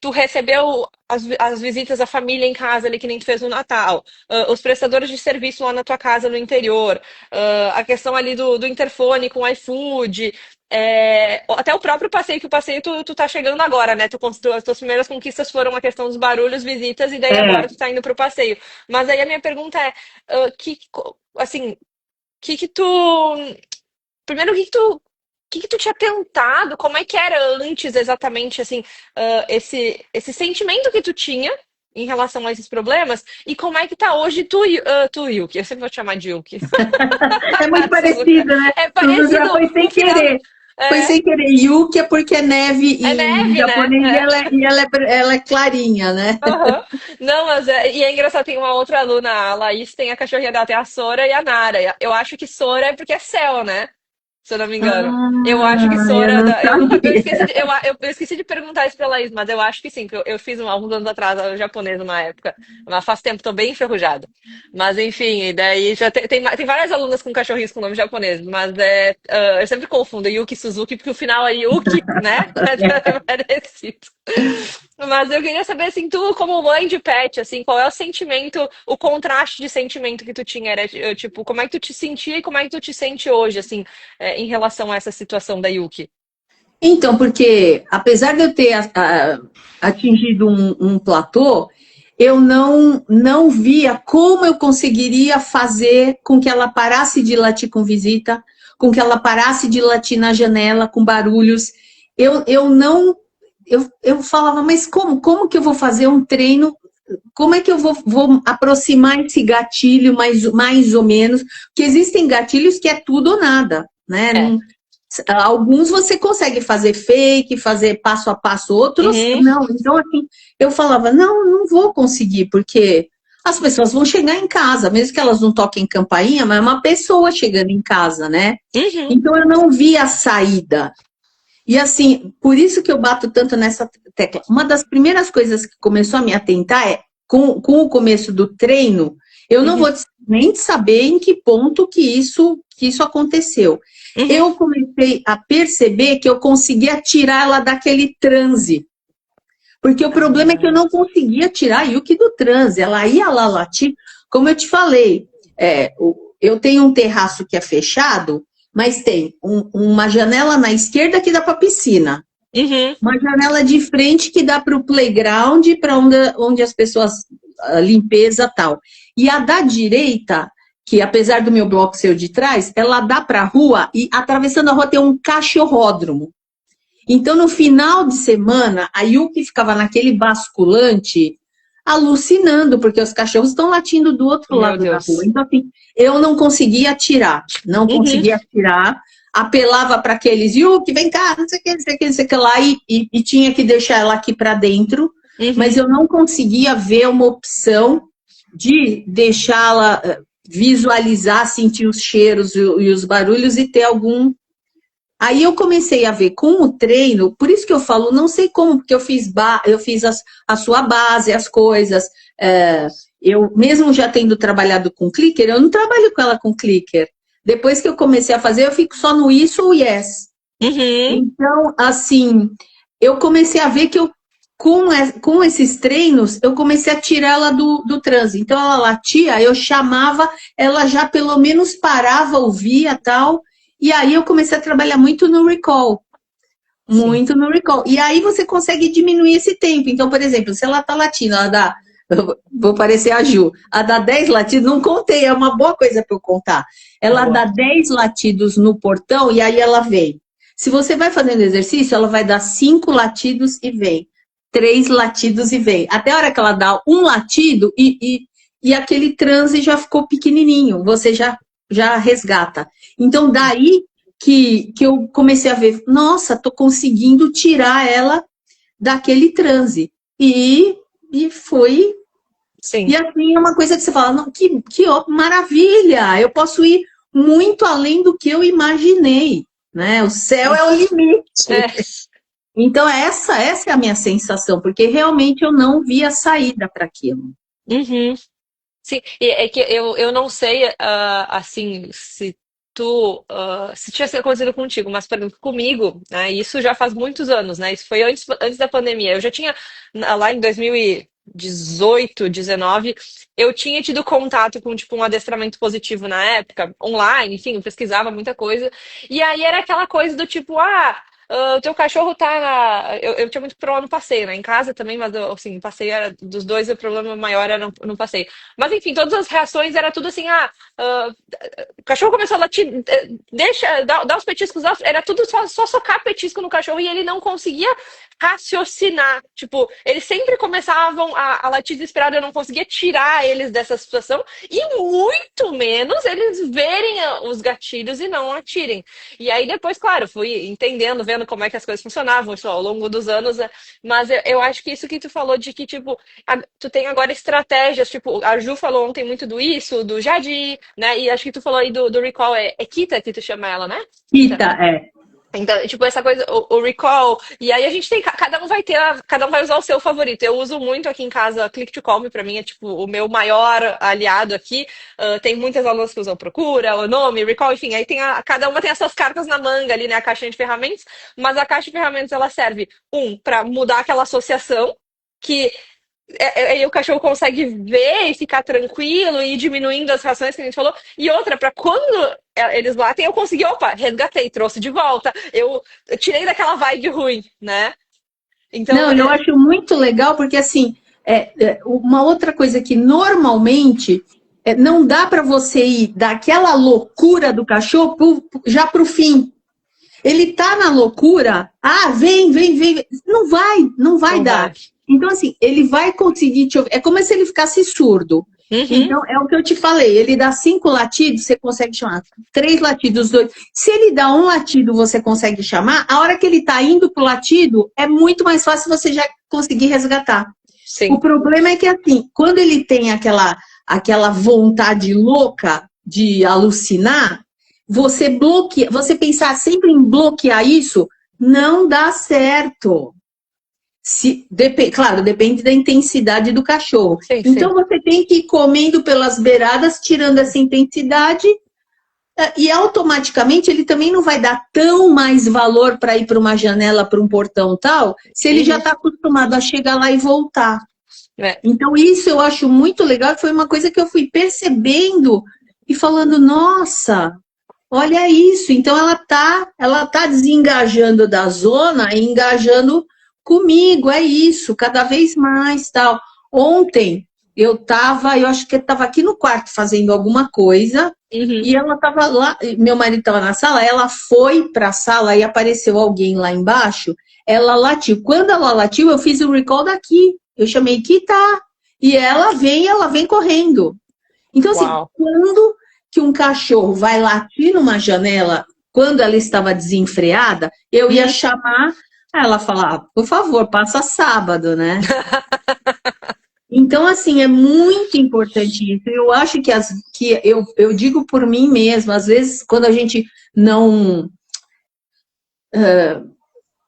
tu recebeu as visitas da família em casa ali, que nem tu fez no Natal, os prestadores de serviço lá na tua casa no interior, a questão ali do interfone com o iFood. Até o próprio passeio, que o passeio tu tá chegando agora, né? As tuas primeiras conquistas foram a questão dos barulhos, visitas, e daí agora É, tu tá indo pro passeio. Mas aí a minha pergunta assim, que tu. Primeiro, o que que tu tinha tentado? Como é que era antes exatamente, assim, esse sentimento que tu tinha em relação a esses problemas? E como é que tá hoje tu, Yuki? Eu sempre vou te chamar de Yuki. é muito Suzuka. parecido, né? É Suzuka parecido foi o sem final. querer. Foi É, sem querer. Yuki é porque é neve é em neve, né? japonês e É. ela é clarinha, né? Aham. Não, mas e é engraçado, tem uma outra aluna, a Laís, tem a cachorrinha dela, tem a Sora e a Nara. Eu acho que Sora é porque é céu, né? Se eu não me engano. Eu acho que Ah, eu Sora. não Eu sabia. esqueci eu esqueci de perguntar isso pra Laís, mas eu acho que sim, porque eu fiz alguns anos atrás japonês numa época. Mas faz tempo, tô bem enferrujada. Mas enfim, e daí já tem várias alunas com cachorrinhos com nome japonês, mas eu sempre confundo Yuki e Suzuki, porque o final é Yuki, né? É parecido. Mas eu queria saber, assim, tu como mãe de pet, assim, qual é o sentimento, o contraste de sentimento que tu tinha? Era, tipo, como é que tu te sentia e como é que tu te sente hoje, assim, em relação a essa situação da Yuki? Então, porque apesar de eu ter atingido um platô, eu não via como eu conseguiria fazer com que ela parasse de latir com visita, com que ela parasse de latir na janela com barulhos. Eu não. Eu falava, mas como que eu vou fazer um treino? Como é que eu vou aproximar esse gatilho mais ou menos? Porque existem gatilhos que é tudo ou nada, né? É. Alguns você consegue fazer fake, fazer passo a passo, outros Uhum, não. Então, assim, eu falava, não vou conseguir, porque as pessoas vão chegar em casa, mesmo que elas não toquem campainha, mas é uma pessoa chegando em casa, né? uhum, Então, eu não via a saída. E, assim, por isso que eu bato tanto nessa tecla. Uma das primeiras coisas que começou a me atentar com o começo do treino, eu não uhum, vou nem saber em que ponto que isso aconteceu. uhum. Eu comecei a perceber que eu conseguia tirar ela daquele transe. Porque o problema é que eu Ah, não conseguia tirar a Yuki do transe. Ela ia lá latir. Como eu te falei, eu tenho um terraço que é fechado, mas tem uma janela na esquerda que dá para a piscina. uhum. Uma janela de frente que dá para o playground, para onde as pessoas, a limpeza e tal. E a da direita, que apesar do meu bloco ser o de trás, ela dá para a rua e atravessando a rua tem um cachorródromo. Então, no final de semana, a Yuki ficava naquele basculante alucinando, porque os cachorros estão latindo do outro Meu lado da rua. Deus. Então, assim, eu não conseguia tirar, não Uhum, conseguia tirar. Apelava para aqueles, Yuki, vem cá, não sei o que, não sei o que, não sei o que lá, e tinha que deixar ela aqui para dentro, mas uhum. eu não conseguia ver uma opção de deixá-la visualizar, sentir os cheiros e os barulhos e ter algum. Aí eu comecei a ver com o treino, por isso que eu falo, não sei como, porque eu fiz a sua base, as coisas. Eu, mesmo já tendo trabalhado com clicker, eu não trabalho com ela com clicker. Depois que eu comecei a fazer, eu fico só no isso ou yes. Uhum. Então, assim, eu comecei a ver que eu com esses treinos, eu comecei a tirar ela do transe. Então, ela latia, eu chamava, ela já pelo menos parava, ouvia tal. E aí, eu comecei a trabalhar muito no recall. Sim. Muito no recall. E aí, você consegue diminuir esse tempo. Então, por exemplo, se ela tá latindo, ela dá... Vou parecer a Ju. A dá 10 latidos, não contei, é uma boa coisa para eu contar. Ela Boa. dá 10 latidos no portão e aí ela vem. Se você vai fazendo exercício, ela vai dar 5 latidos e vem. 3 latidos e vem. Até a hora que ela dá um latido e aquele transe já ficou pequenininho, você já resgata. Então, daí que eu comecei a ver, nossa, tô conseguindo tirar ela daquele transe. E foi. Sim. E assim é uma coisa que você fala, não, maravilha! Eu posso ir muito além do que eu imaginei, né? O céu é o limite. É. Então, essa é a minha sensação, porque realmente eu não via saída para aquilo. Uhum. Sim, e é que eu não sei, assim, se se tivesse acontecido contigo, mas, por exemplo, comigo, né, isso já faz muitos anos, né, isso foi antes da pandemia, eu já tinha, lá em 2018, 19, eu tinha tido contato com, tipo, um adestramento positivo na época, online, enfim, eu pesquisava muita coisa, e aí era aquela coisa do tipo, o teu cachorro tá Eu tinha muito problema no passeio, né? Em casa também, mas assim, passeio era dos dois, o problema maior era no passeio. Mas enfim, todas as reações era tudo assim, o cachorro começou a latir, dá os petiscos, era tudo só socar petisco no cachorro e ele não conseguia raciocinar. Tipo, eles sempre começavam a latir desesperado, eu não conseguia tirar eles dessa situação e muito menos eles verem os gatilhos e não atirem. E aí depois, claro, fui entendendo, vendo como é que as coisas funcionavam isso, ao longo dos anos, né? Mas eu acho que isso que tu falou de que, tipo, tu tem agora estratégias, tipo, a Ju falou ontem muito do isso, do Jadi, né? E acho que tu falou aí do recall, é Kita que tu chama ela, né? Kita. Rita, é. Então, tipo, essa coisa, o recall, e aí a gente tem, cada um vai ter, cada um vai usar o seu favorito. Eu uso muito aqui em casa Click to Call Me, pra mim é tipo o meu maior aliado aqui. Tem muitas alunas que usam Procura, o nome, recall, enfim, aí cada uma tem as suas cartas na manga ali, né, a caixinha de ferramentas, mas a caixa de ferramentas ela serve, pra mudar aquela associação, que aí o cachorro consegue ver e ficar tranquilo e ir diminuindo as rações que a gente falou. E outra, para quando eles latem, eu consegui, opa, resgatei, trouxe de volta. Eu tirei daquela vibe ruim, né? Então, Não, eu acho muito legal, porque assim, uma outra coisa que normalmente não dá para você ir daquela loucura do cachorro já para o fim. Ele tá na loucura, vem, vem, vem. Não vai não vai. dar. Então, assim, ele vai conseguir te ouvir. É como se ele ficasse surdo. Uhum. Então, é o que eu te falei. Ele dá 5 latidos, você consegue chamar. 3 latidos, 2. Se ele dá um latido, você consegue chamar. A hora que ele tá indo pro latido, é muito mais fácil você já conseguir resgatar. O Sim. problema é que, assim, quando ele tem aquela vontade louca de alucinar, você bloqueia, você pensar sempre em bloquear isso, não dá certo. Claro, depende da intensidade do cachorro. Sim, Então sim. você tem que ir comendo pelas beiradas, tirando essa intensidade, e automaticamente ele também não vai dar tão mais valor para ir para uma janela, para um portão tal, se ele já Uhum. está acostumado a chegar lá e voltar. É. Então, isso eu acho muito legal, foi uma coisa que eu fui percebendo e falando, nossa, olha isso. Então, ela tá desengajando da zona e engajando comigo, é isso, cada vez mais, tal. Ontem, eu acho que eu estava aqui no quarto fazendo alguma coisa, Uhum. e ela estava lá, meu marido estava na sala, ela foi para a sala e apareceu alguém lá embaixo, ela latiu. Quando ela latiu, eu fiz o recall daqui. Eu chamei Kita. E ela vem correndo. Então, assim, Uau. quando que um cachorro vai latir numa janela, quando ela estava desenfreada, eu ia Uhum. chamar, ela falar, por favor, passa sábado, né? Então, assim, é muito importante isso. Eu acho que eu digo por mim mesma, às vezes, quando a gente não.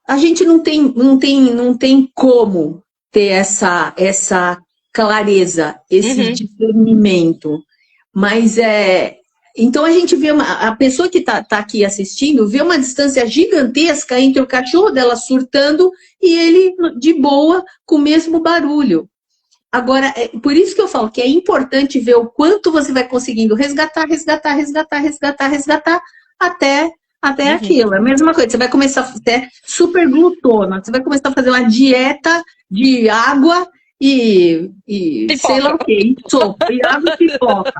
A gente não tem como ter essa clareza, esse Uhum. discernimento. Mas Então a gente vê a pessoa que tá aqui assistindo vê uma distância gigantesca entre o cachorro dela surtando e ele de boa com o mesmo barulho. Agora, por isso que eu falo que é importante ver o quanto você vai conseguindo resgatar, resgatar, resgatar, resgatar, resgatar até Uhum. aquilo. É a mesma coisa, você vai começar a ser super glutona, você vai começar a fazer uma dieta de água e sei lá Pipoca. o quê, e sopa, e água e pipoca.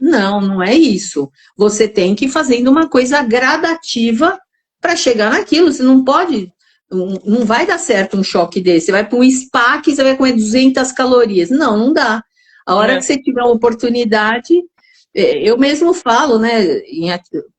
Não é isso. Você tem que ir fazendo uma coisa gradativa para chegar naquilo. Você não pode, não vai dar certo um choque desse. Você vai para um spa que você vai comer 200 calorias. Não dá. A hora que É. você tiver a oportunidade, eu mesmo falo, né?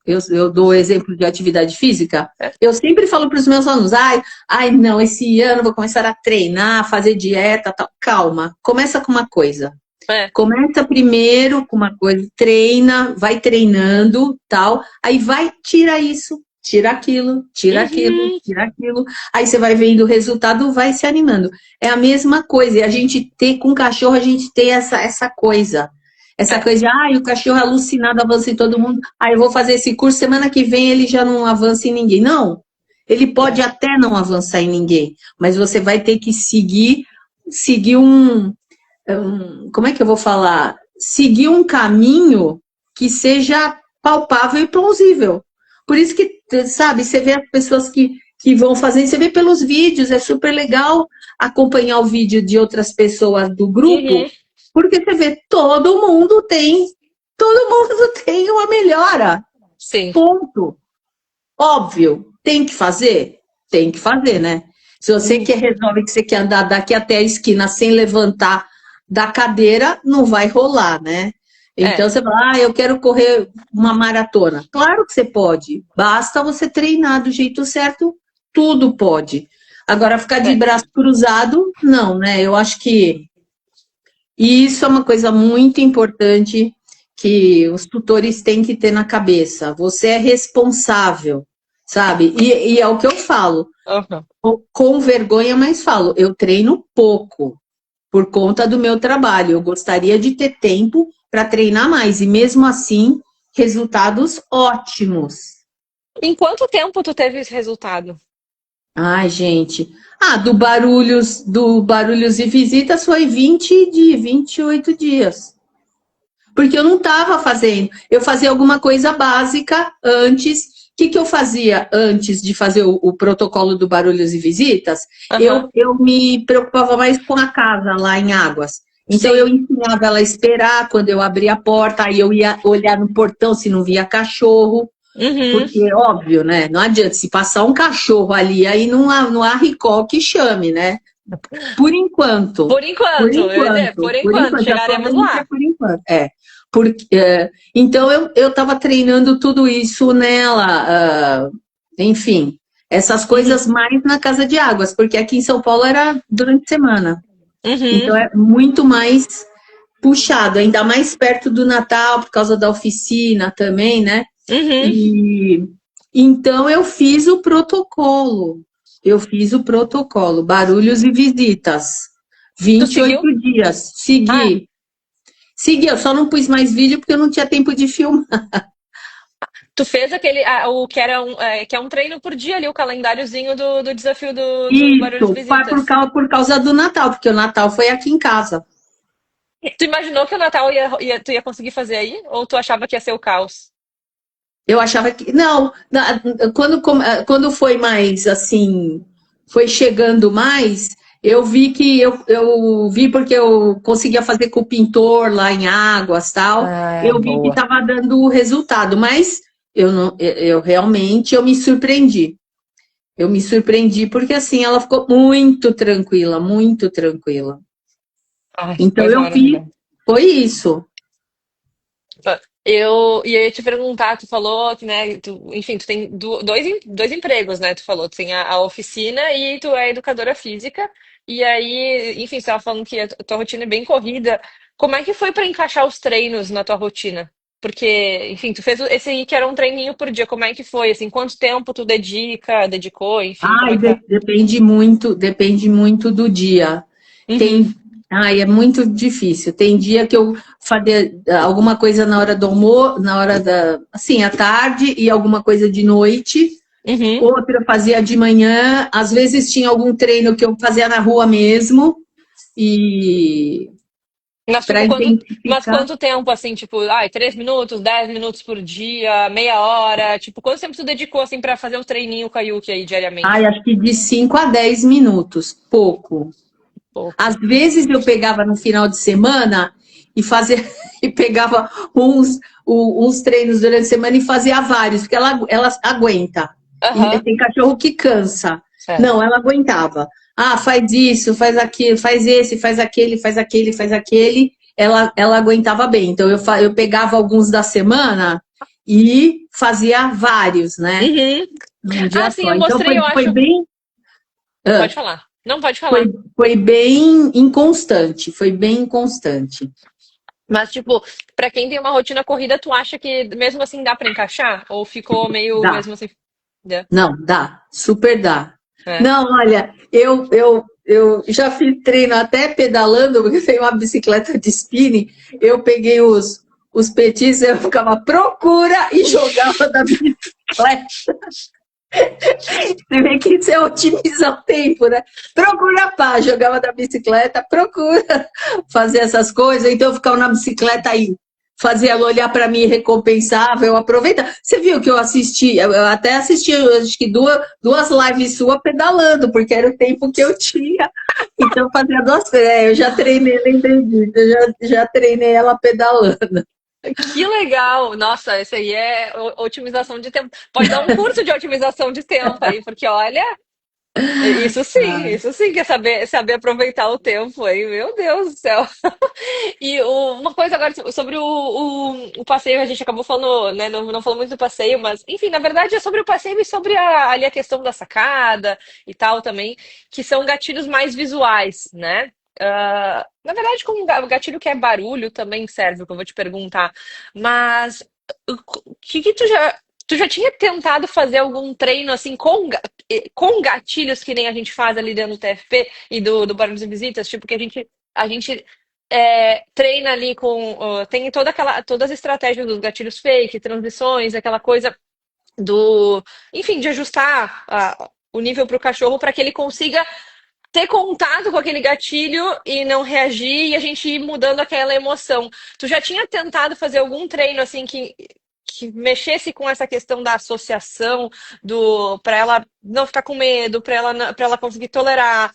Eu dou exemplo de atividade física. Eu sempre falo para os meus alunos: ai, não, esse ano eu vou começar a treinar, fazer dieta, tal. Calma, começa com uma coisa. É. Começa primeiro com uma coisa, treina, vai treinando, tal, aí vai, tira isso, tira aquilo, tira aquilo, Uhum. tira aquilo, aí você vai vendo o resultado, vai se animando. É a mesma coisa, e a gente ter, com o cachorro, a gente tem essa É. coisa de, o cachorro é alucinado, avança em todo mundo, eu vou fazer esse curso, semana que vem ele já não avança em ninguém. Não, ele pode É. até não avançar em ninguém, mas você vai ter que seguir como é que eu vou falar? Seguir um caminho que seja palpável e plausível. Por isso que, sabe, você vê as pessoas que vão fazendo, você vê pelos vídeos, é super legal acompanhar o vídeo de outras pessoas do Uhum. grupo, porque você vê todo mundo tem uma melhora. Sim. Ponto. Óbvio, tem que fazer? Tem que fazer, né? Se você Uhum. quer resolve que você quer andar daqui até a esquina sem levantar da cadeira, não vai rolar, né? Então É. você fala, eu quero correr uma maratona. Claro que você pode, basta você treinar do jeito certo, tudo pode. Agora, ficar de É. braço cruzado, não, né? Eu acho que isso é uma coisa muito importante que os tutores têm que ter na cabeça. Você é responsável, sabe? E é o que eu falo, Uhum. com vergonha, mas falo, eu treino pouco por conta do meu trabalho. Eu gostaria de ter tempo para treinar mais, e mesmo assim, resultados ótimos. Em quanto tempo tu teve esse resultado? Ai, gente. Do Barulhos e Visitas foi 28 dias. Porque eu não estava fazendo. Eu fazia alguma coisa básica antes. O que eu fazia antes de fazer o protocolo do Barulhos e Visitas? Aham. Eu me preocupava mais com a casa lá em Águas. Então eu Sim. ensinava ela a esperar quando eu abria a porta, aí eu ia olhar no portão se não via cachorro, Uhum. porque óbvio, né? Não adianta se passar um cachorro ali, aí não há recall que chame, né? Por enquanto. Por enquanto, eu ia dizer, por Por enquanto, enquanto, já estou chegaremos vendo que é lá. por enquanto. Então eu estava treinando tudo isso nela, enfim, essas Uhum. coisas mais na casa de águas, porque aqui em São Paulo era durante a semana. Uhum. Então é muito mais puxado, ainda mais perto do Natal, por causa da oficina também, né? Uhum. E então eu fiz o protocolo. Eu fiz o protocolo, barulhos e visitas. Tu vinte e seguiu? oito dias. Ah, Segui, eu só não pus mais vídeo porque eu não tinha tempo de filmar. tu fez aquele, o que era que é um treino por dia ali, o calendáriozinho do desafio do Barulho de Isso, Visitas. por causa do Natal, porque o Natal foi aqui em casa. Tu imaginou que o Natal tu ia conseguir fazer aí? Ou tu achava que ia ser o caos? Eu achava que. Não, quando foi mais assim, foi chegando mais, eu vi que eu vi porque eu conseguia fazer com o pintor lá em Águas tal. Ah, Eu vi que boa. estava dando o resultado, mas eu não, eu realmente eu me surpreendi. Eu me surpreendi porque assim ela ficou muito tranquila, muito tranquila. Ai, Então coisa eu vi, maravilhosa. foi isso. Eu ia te perguntar, tu falou que, né, enfim, tu tem dois empregos, né? Tu falou, tu tem a oficina e tu é educadora física. E aí, enfim, você estava falando que a tua rotina é bem corrida. Como é que foi para encaixar os treinos na tua rotina? Porque, enfim, tu fez esse aí que era um treininho por dia. Como é que foi? Assim, quanto tempo tu dedicou, enfim, como é que tá? Depende muito do dia. Uhum, Tem Ai, é muito difícil. Tem dia que eu fazia alguma coisa na hora do almoço, na hora da, assim, à tarde e alguma coisa de noite. Uhum. Outra eu fazia de manhã. Às vezes tinha algum treino que eu fazia na rua mesmo e Mas, para tipo, mas intensificar. quanto tempo, assim, tipo, 3 minutos, 10 minutos por dia, meia hora? Tipo, quanto tempo tu dedicou, assim, pra fazer o treininho com a Yuki aí Ai, diariamente? acho que de 5 a 10 minutos, pouco. Às Pouco. vezes eu pegava no final de semana e fazia e pegava uns treinos durante a semana e fazia vários, porque ela aguenta. E Aham, tem cachorro que cansa. certo. Não, ela aguentava. Ah, faz isso, faz aquilo, faz esse, faz aquele, faz aquele, faz aquele. Ela aguentava bem. Então eu pegava alguns da semana e fazia vários, né? Uhum. Num Ah, dia sim, só. eu Então mostrei, eu foi acho. bem. Pode ah, falar. Não, pode foi, falar. foi bem inconstante, foi bem inconstante. Mas, tipo, pra quem tem uma rotina corrida, tu acha que mesmo assim dá pra encaixar? Ou ficou meio Dá, mesmo assim? Dá. não, dá, super dá. É. Não, olha, eu já fiz treino até pedalando, porque tem uma bicicleta de spinning, eu peguei os petis, eu ficava procura e jogava da bicicleta. Você vê que isso é otimizar o tempo, né? Procura pá, jogava da bicicleta, procura fazer essas coisas, então eu ficava na bicicleta aí, fazia ela olhar para mim, recompensava, eu aproveitava. Você viu que eu assisti, eu até assisti, acho que duas lives suas pedalando, porque era o tempo que eu tinha, então eu fazia duas, eu já treinei, lembrei disso, eu já treinei ela pedalando. Que legal! Nossa, esse aí é otimização de tempo. Pode dar um curso de otimização de tempo aí, porque olha, isso sim que é saber aproveitar o tempo aí, meu Deus do céu. E uma coisa agora sobre o passeio, a gente acabou falando, né? Não falou muito do passeio, mas enfim, na verdade é sobre o passeio e sobre ali a questão da sacada e tal também, que são gatilhos mais visuais, né? Na verdade, como um gatilho que é barulho também serve, o que eu vou te perguntar. Mas que tu já tinha tentado fazer algum treino assim com gatilhos que nem a gente faz ali dentro do TFP e do Barulhos e Visitas? Tipo, que a gente treina ali tem todas as estratégias dos gatilhos fake, transições, aquela coisa enfim, de ajustar o nível para o cachorro para que ele consiga ter contato com aquele gatilho e não reagir e a gente ir mudando aquela emoção. Tu já tinha tentado fazer algum treino assim que mexesse com essa questão da associação, do para ela não ficar com medo, para ela conseguir tolerar,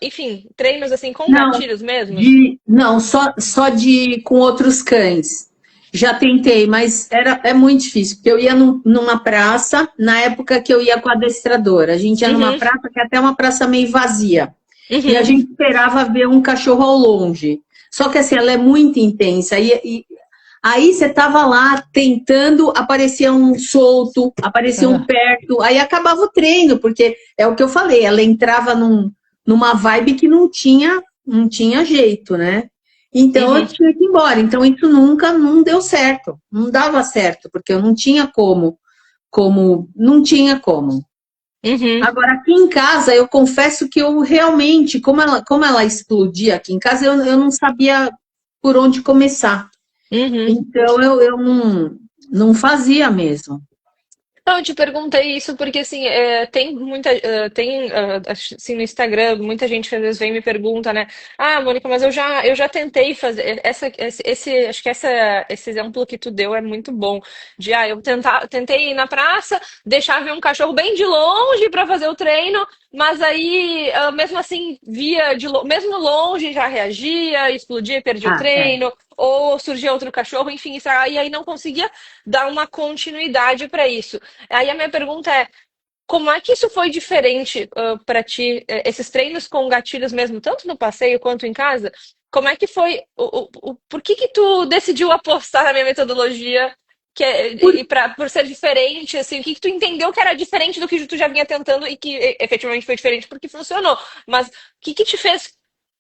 enfim, treinos assim com Não, gatilhos mesmos? não, só de com outros cães. Já tentei, mas é muito difícil, porque eu ia numa praça, na época que eu ia com a adestradora. A gente ia numa Uhum, praça que é até uma praça meio vazia. E a uhum, gente esperava ver um cachorro ao longe. Só que assim, ela é muito intensa. E aí você tava lá tentando, aparecia um solto, aparecia um uhum, perto, aí acabava o treino, porque é o que eu falei, ela entrava numa vibe que não tinha jeito, né? Então eu uhum, tinha que ir embora. Então isso nunca não deu certo, não dava certo, porque eu não tinha não tinha como. uhum, Agora, aqui em casa, eu confesso que eu realmente, como ela explodia aqui em casa, eu não sabia por onde começar. uhum. Então, eu não fazia mesmo. Não, eu te perguntei isso porque assim, assim no Instagram, muita gente às vezes vem e me pergunta, né? Ah, Mônica, mas eu já tentei fazer acho que esse exemplo que tu deu é muito bom. Eu tentei ir na praça, deixar ver um cachorro bem de longe para fazer o treino, mas aí mesmo assim mesmo longe já reagia, explodia e perdia o Ah, é. treino, ou surgia outro cachorro, enfim, e aí não conseguia dar uma continuidade para isso. Aí a minha pergunta é, como é que isso foi diferente para ti, esses treinos com gatilhos mesmo, tanto no passeio quanto em casa? Como é que foi, por que tu decidiu apostar na minha metodologia Por- por ser diferente, assim, o que tu entendeu que era diferente do que tu já vinha tentando e que efetivamente foi diferente porque funcionou, mas o que te fez,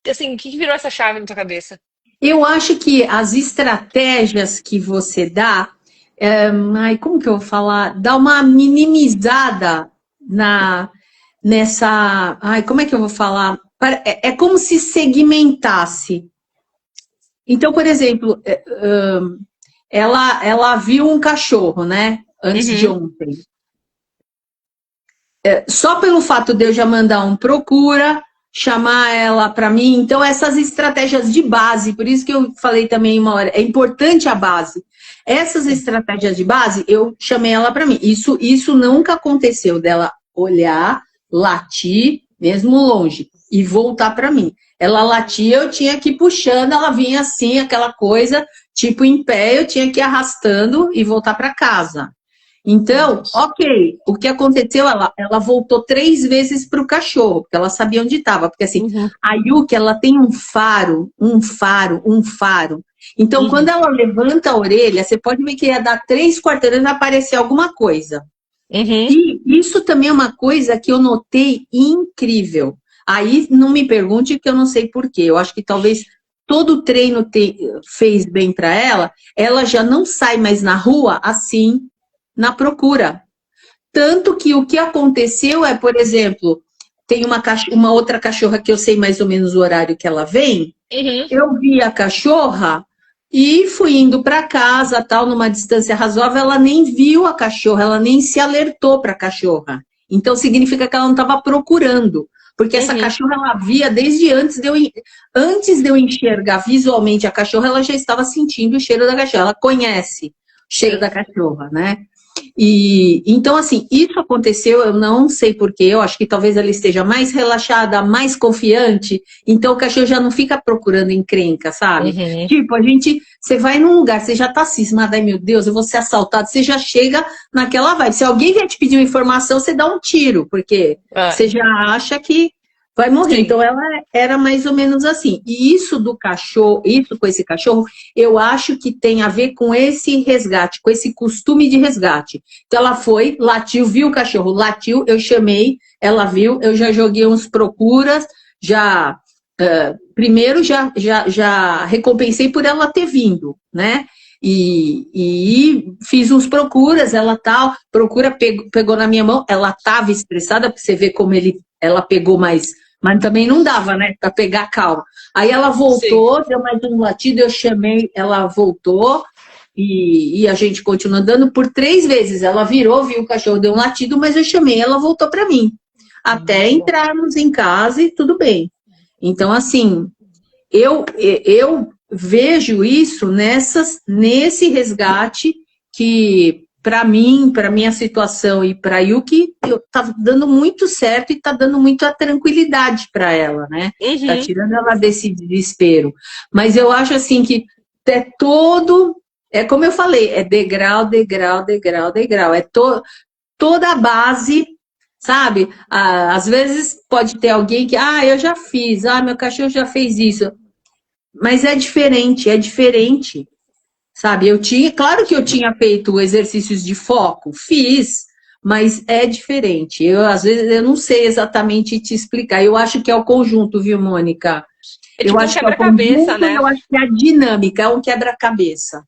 assim, o que virou essa chave na tua cabeça? Eu acho que as estratégias que você dá, ai, como que eu vou falar? Dá uma minimizada na, nessa. Ai, como é que eu vou falar? É como se segmentasse. Então, por exemplo, ela viu um cachorro, né? Antes de Uhum, ontem. Só pelo fato de eu já mandar um procura, chamar ela para mim. Então, essas estratégias de base, por isso que eu falei também uma hora, é importante a base. Essas estratégias de base, eu chamei ela para mim. Isso nunca aconteceu dela olhar, latir, mesmo longe, e voltar para mim. Ela latia, eu tinha que ir puxando, ela vinha assim, aquela coisa, tipo em pé, eu tinha que ir arrastando e voltar para casa. Então, ok, o que aconteceu? Ela voltou 3 vezes para o cachorro, porque ela sabia onde estava. Porque assim, uhum, a Yuki, ela tem um faro, um faro, um faro. Então, quando uhum, ela levanta a orelha, você pode ver que ia dar 3 quarteirões e vai aparecer alguma coisa. uhum, E isso também é uma coisa que eu notei incrível. Aí não me pergunte que eu não sei por quê. Eu acho que talvez todo o treino fez bem para ela. Ela já não sai mais na rua assim, na procura. Tanto que o que aconteceu é, por exemplo, tem uma outra cachorra que eu sei mais ou menos o horário que ela vem. uhum. Eu vi a cachorra e fui indo para casa, tal, numa distância razoável. Ela nem viu a cachorra, ela nem se alertou para a cachorra. Então significa que ela não estava procurando, porque essa Uhum. cachorra ela via desde antes de eu enxergar visualmente a cachorra, ela já estava sentindo o cheiro da cachorra. Ela conhece o cheiro Sim. da cachorra, né? E então, assim, isso aconteceu, eu não sei porquê, eu acho que talvez ela esteja mais relaxada, mais confiante, então o cachorro já não fica procurando encrenca, sabe? Uhum. Tipo, você vai num lugar, você já tá cismada, ai meu Deus, eu vou ser assaltado, você já chega naquela vibe. Se alguém vier te pedir uma informação, você dá um tiro, porque Ah, você já acha que vai morrer. sim. Então ela era mais ou menos assim. E isso do cachorro, isso com esse cachorro, eu acho que tem a ver com esse resgate, com esse costume de resgate. Então ela foi, latiu, viu o cachorro, latiu, eu chamei, ela viu, eu já joguei uns procuras, já primeiro já recompensei por ela ter vindo, né? E fiz uns procuras, ela tal, procura pegou na minha mão, ela estava estressada, porque você vê como ela pegou mais, mas também não dava, né, para pegar calma. Aí ela Sim. voltou, deu mais um latido, eu chamei, ela voltou, e a gente continuou andando por 3 vezes. Ela virou, viu o cachorro, deu um latido, mas eu chamei, ela voltou para mim. Até Muito bom. entrarmos em casa e tudo bem. Então, assim, eu vejo isso nesse resgate que, para mim, para minha situação e para a Yuki, está dando muito certo e está dando muita tranquilidade para ela, né? Está Uhum. tirando ela desse desespero. Mas eu acho assim que é como eu falei, é degrau, degrau, degrau, degrau. Toda a base, sabe? Às vezes pode ter alguém que, eu já fiz, meu cachorro já fez isso. Mas é diferente, sabe? Claro que eu tinha feito exercícios de foco, fiz, mas é diferente. Às vezes, eu não sei exatamente te explicar. Eu acho que é o conjunto, viu, Mônica? É Eu tipo um acho que é o quebra-cabeça, conjunto e né? eu acho que é a dinâmica, é um quebra-cabeça,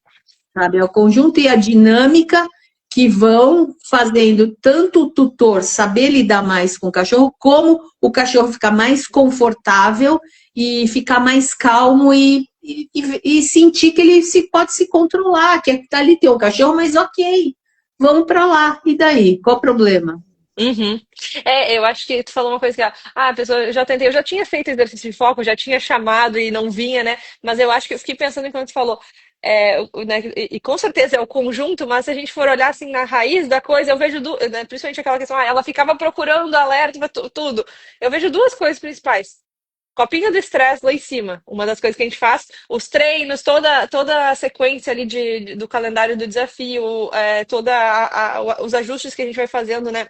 sabe? É o conjunto e a dinâmica que vão fazendo tanto o tutor saber lidar mais com o cachorro, como o cachorro ficar mais confortável e ficar mais calmo e sentir que ele pode se controlar, que tá ali tem um cachorro, mas ok, vamos para lá. E daí? Qual o problema? Uhum. É, eu acho que tu falou uma coisa que, a pessoa, eu já tentei, eu já tinha feito exercício de foco, já tinha chamado e não vinha, né? Mas eu acho que eu fiquei pensando enquanto tu falou, né, e com certeza é o conjunto, mas se a gente for olhar assim na raiz da coisa, eu vejo, né, principalmente aquela questão, ela ficava procurando alerta pra tudo. Eu vejo duas coisas principais. Copinho do estresse lá em cima. Uma das coisas que a gente faz, os treinos, toda a sequência ali do calendário do desafio, os ajustes que a gente vai fazendo, né?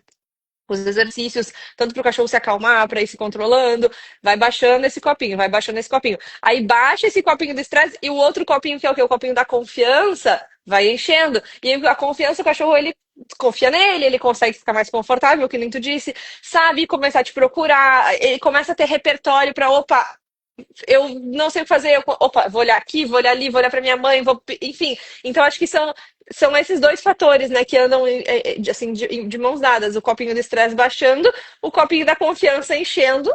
Os exercícios, tanto para o cachorro se acalmar, para ir se controlando, vai baixando esse copinho, vai baixando esse copinho. Aí baixa esse copinho do estresse e o outro copinho, que é o quê? O copinho da confiança, vai enchendo. E aí, a confiança, o cachorro, ele confia nele, ele consegue ficar mais confortável, que nem tu disse, sabe começar a te procurar, ele começa a ter repertório para, opa, eu não sei o que fazer, opa, vou olhar aqui, vou olhar ali, vou olhar para minha mãe, enfim. Então acho que são esses dois fatores, né, que andam assim de mãos dadas, o copinho do estresse baixando, o copinho da confiança enchendo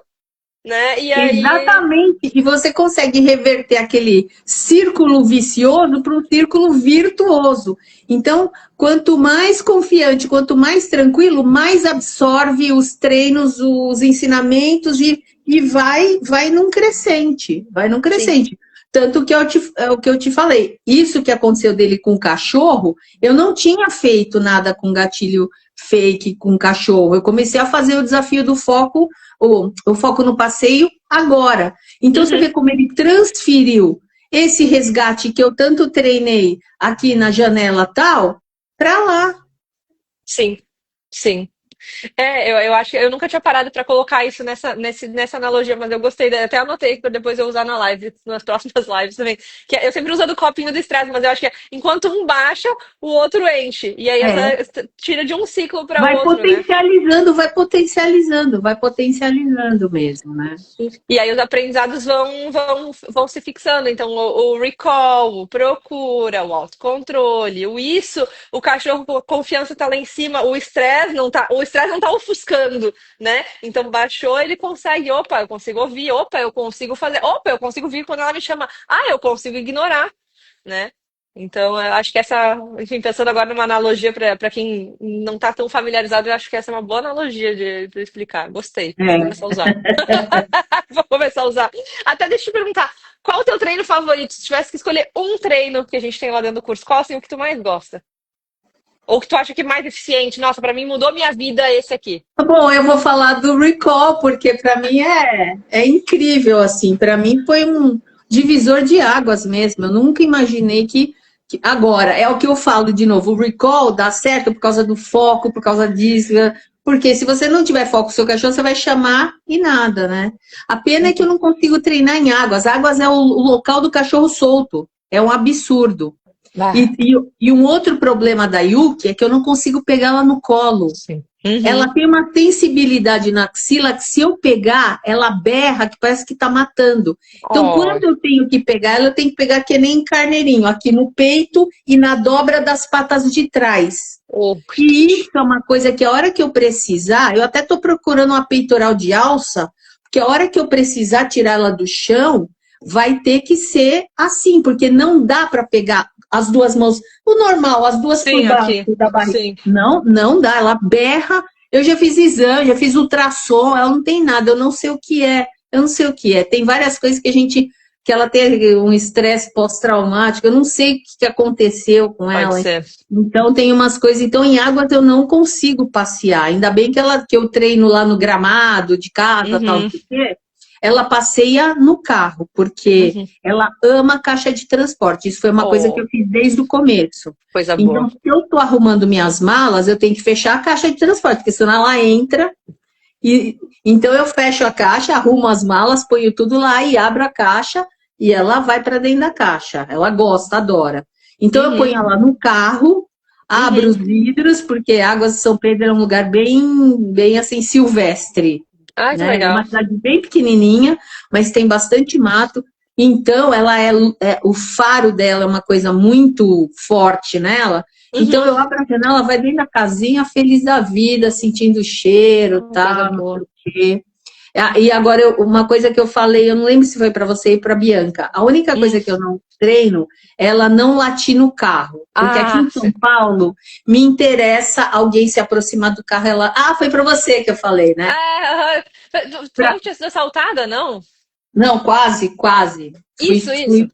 né? E aí, Exatamente. E você consegue reverter aquele círculo vicioso para um círculo virtuoso. Então, quanto mais confiante, quanto mais tranquilo, mais absorve os treinos, os ensinamentos e vai num crescente, vai num sim. crescente. Tanto que é o que eu te falei, isso que aconteceu dele com o cachorro, eu não tinha feito nada com gatilho fake com o cachorro. Eu comecei a fazer o desafio do foco, o foco no passeio agora. Então você Uhum. vê como ele transferiu esse resgate que eu tanto treinei aqui na janela tal, para lá. Sim, sim. Eu acho que eu nunca tinha parado para colocar isso nessa analogia, mas eu gostei, até anotei para depois eu usar na live, nas próximas lives também. Que eu sempre uso do copinho do estresse, mas eu acho que enquanto um baixa, o outro enche. E aí É. tira de um ciclo para o outro, né? Vai potencializando mesmo, né? E aí os aprendizados vão se fixando. Então, o recall, o procura, o autocontrole, o isso, o cachorro com a confiança tá lá em cima, o estresse não tá ofuscando, né? Então baixou, ele consegue, opa, eu consigo ouvir, opa, eu consigo fazer, opa, eu consigo vir quando ela me chama, eu consigo ignorar, né? Então, eu acho que enfim, pensando agora numa analogia para quem não está tão familiarizado, eu acho que essa é uma boa analogia de explicar. Gostei, vou É. começar a usar. Vou começar a usar. Até deixa eu te perguntar, qual o teu treino favorito? Se tivesse que escolher um treino que a gente tem lá dentro do curso, qual assim o que tu mais gosta? Ou que tu acha que é mais eficiente? Nossa, pra mim mudou minha vida esse aqui. Bom, eu vou falar do recall, porque para mim é incrível, assim. Para mim foi um divisor de águas mesmo. Eu nunca imaginei que. Agora, é o que eu falo de novo: o recall dá certo por causa do foco, por causa disso. Porque se você não tiver foco no seu cachorro, você vai chamar e nada, né? A pena é que eu não consigo treinar em águas. Águas é o local do cachorro solto. É um absurdo. Ah, E um outro problema da Yuki é que eu não consigo pegá-la no colo. sim. Ela Uhum. tem uma sensibilidade na axila que se eu pegar, ela berra, que parece que está matando. Então, Oh, quando eu tenho que pegar ela, eu tenho que pegar que nem carneirinho, aqui no peito e na dobra das patas de trás. oh. E isso é uma coisa que a hora que eu precisar, eu até estou procurando uma peitoral de alça, porque a hora que eu precisar tirar ela do chão, vai ter que ser assim, porque não dá para pegar as duas mãos, o normal, as duas por Sim, baixo aqui. da barriga. Sim. Não, não dá, ela berra. Eu já fiz exame, já fiz ultrassom, ela não tem nada, eu não sei o que é, eu não sei o que é. Tem várias coisas que ela teve um estresse pós-traumático, eu não sei o que aconteceu com Pode ela. ser. Então tem umas coisas, então em águas eu não consigo passear. Ainda bem que eu treino lá no gramado de casa, tal, não Uhum. sei o quê. Ela passeia no carro, porque Uhum. ela ama caixa de transporte. Isso foi uma coisa que Oh, eu fiz desde o começo. coisa boa. Então, se eu estou arrumando minhas malas, eu tenho que fechar a caixa de transporte, porque senão ela entra. E então eu fecho a caixa, arrumo as malas, ponho tudo lá e abro a caixa e ela vai para dentro da caixa. Ela gosta, adora. Então eu ponho Uhum. ela no carro, abro Uhum. os vidros, porque Águas de São Pedro é um lugar bem assim silvestre, Ai, que né? É uma legal. cidade bem pequenininha, mas tem bastante mato. Então ela o faro dela é uma coisa muito forte nela. Então Uhum. eu abro a janela, vai dentro da casinha, feliz da vida, sentindo o cheiro, Coisa tal, não sei boa. o quê. E agora, uma coisa que eu falei, eu não lembro se foi para você e para Bianca. A única Hum. coisa que eu não treino é ela não latir no carro. Porque aqui Ah, em São Paulo, me interessa alguém se aproximar do carro. foi para você que eu falei, né? ah, tu tinha sido assaltada, não? Não, quase, quase. Isso, isso.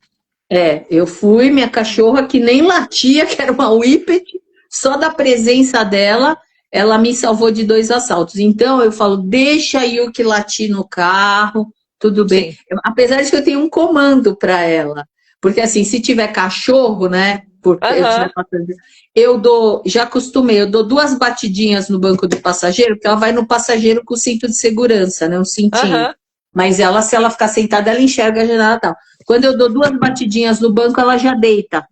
Eu fui, minha cachorra que nem latia, que era uma Whippet, só da presença dela, ela me salvou de 2 assaltos. Então eu falo, deixa a Yuki latir no carro, tudo bem. Sim. Apesar de que eu tenho um comando para ela, porque assim, se tiver cachorro, né, porque eu Aham, estiver passando, já acostumei, eu dou 2 batidinhas no banco do passageiro, porque ela vai no passageiro com o cinto de segurança, né, um cintinho. aham. Mas ela, se ela ficar sentada, ela enxerga a janela e tal. Quando eu dou 2 batidinhas no banco, ela já deita.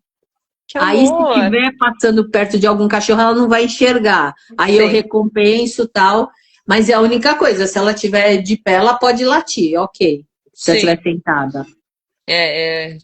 Que Aí, se amor. estiver passando perto de algum cachorro, ela não vai enxergar. Aí eu Sim. recompenso tal. Mas é a única coisa, se ela estiver de pé, ela pode latir, ok. Se ela Sim. estiver sentada.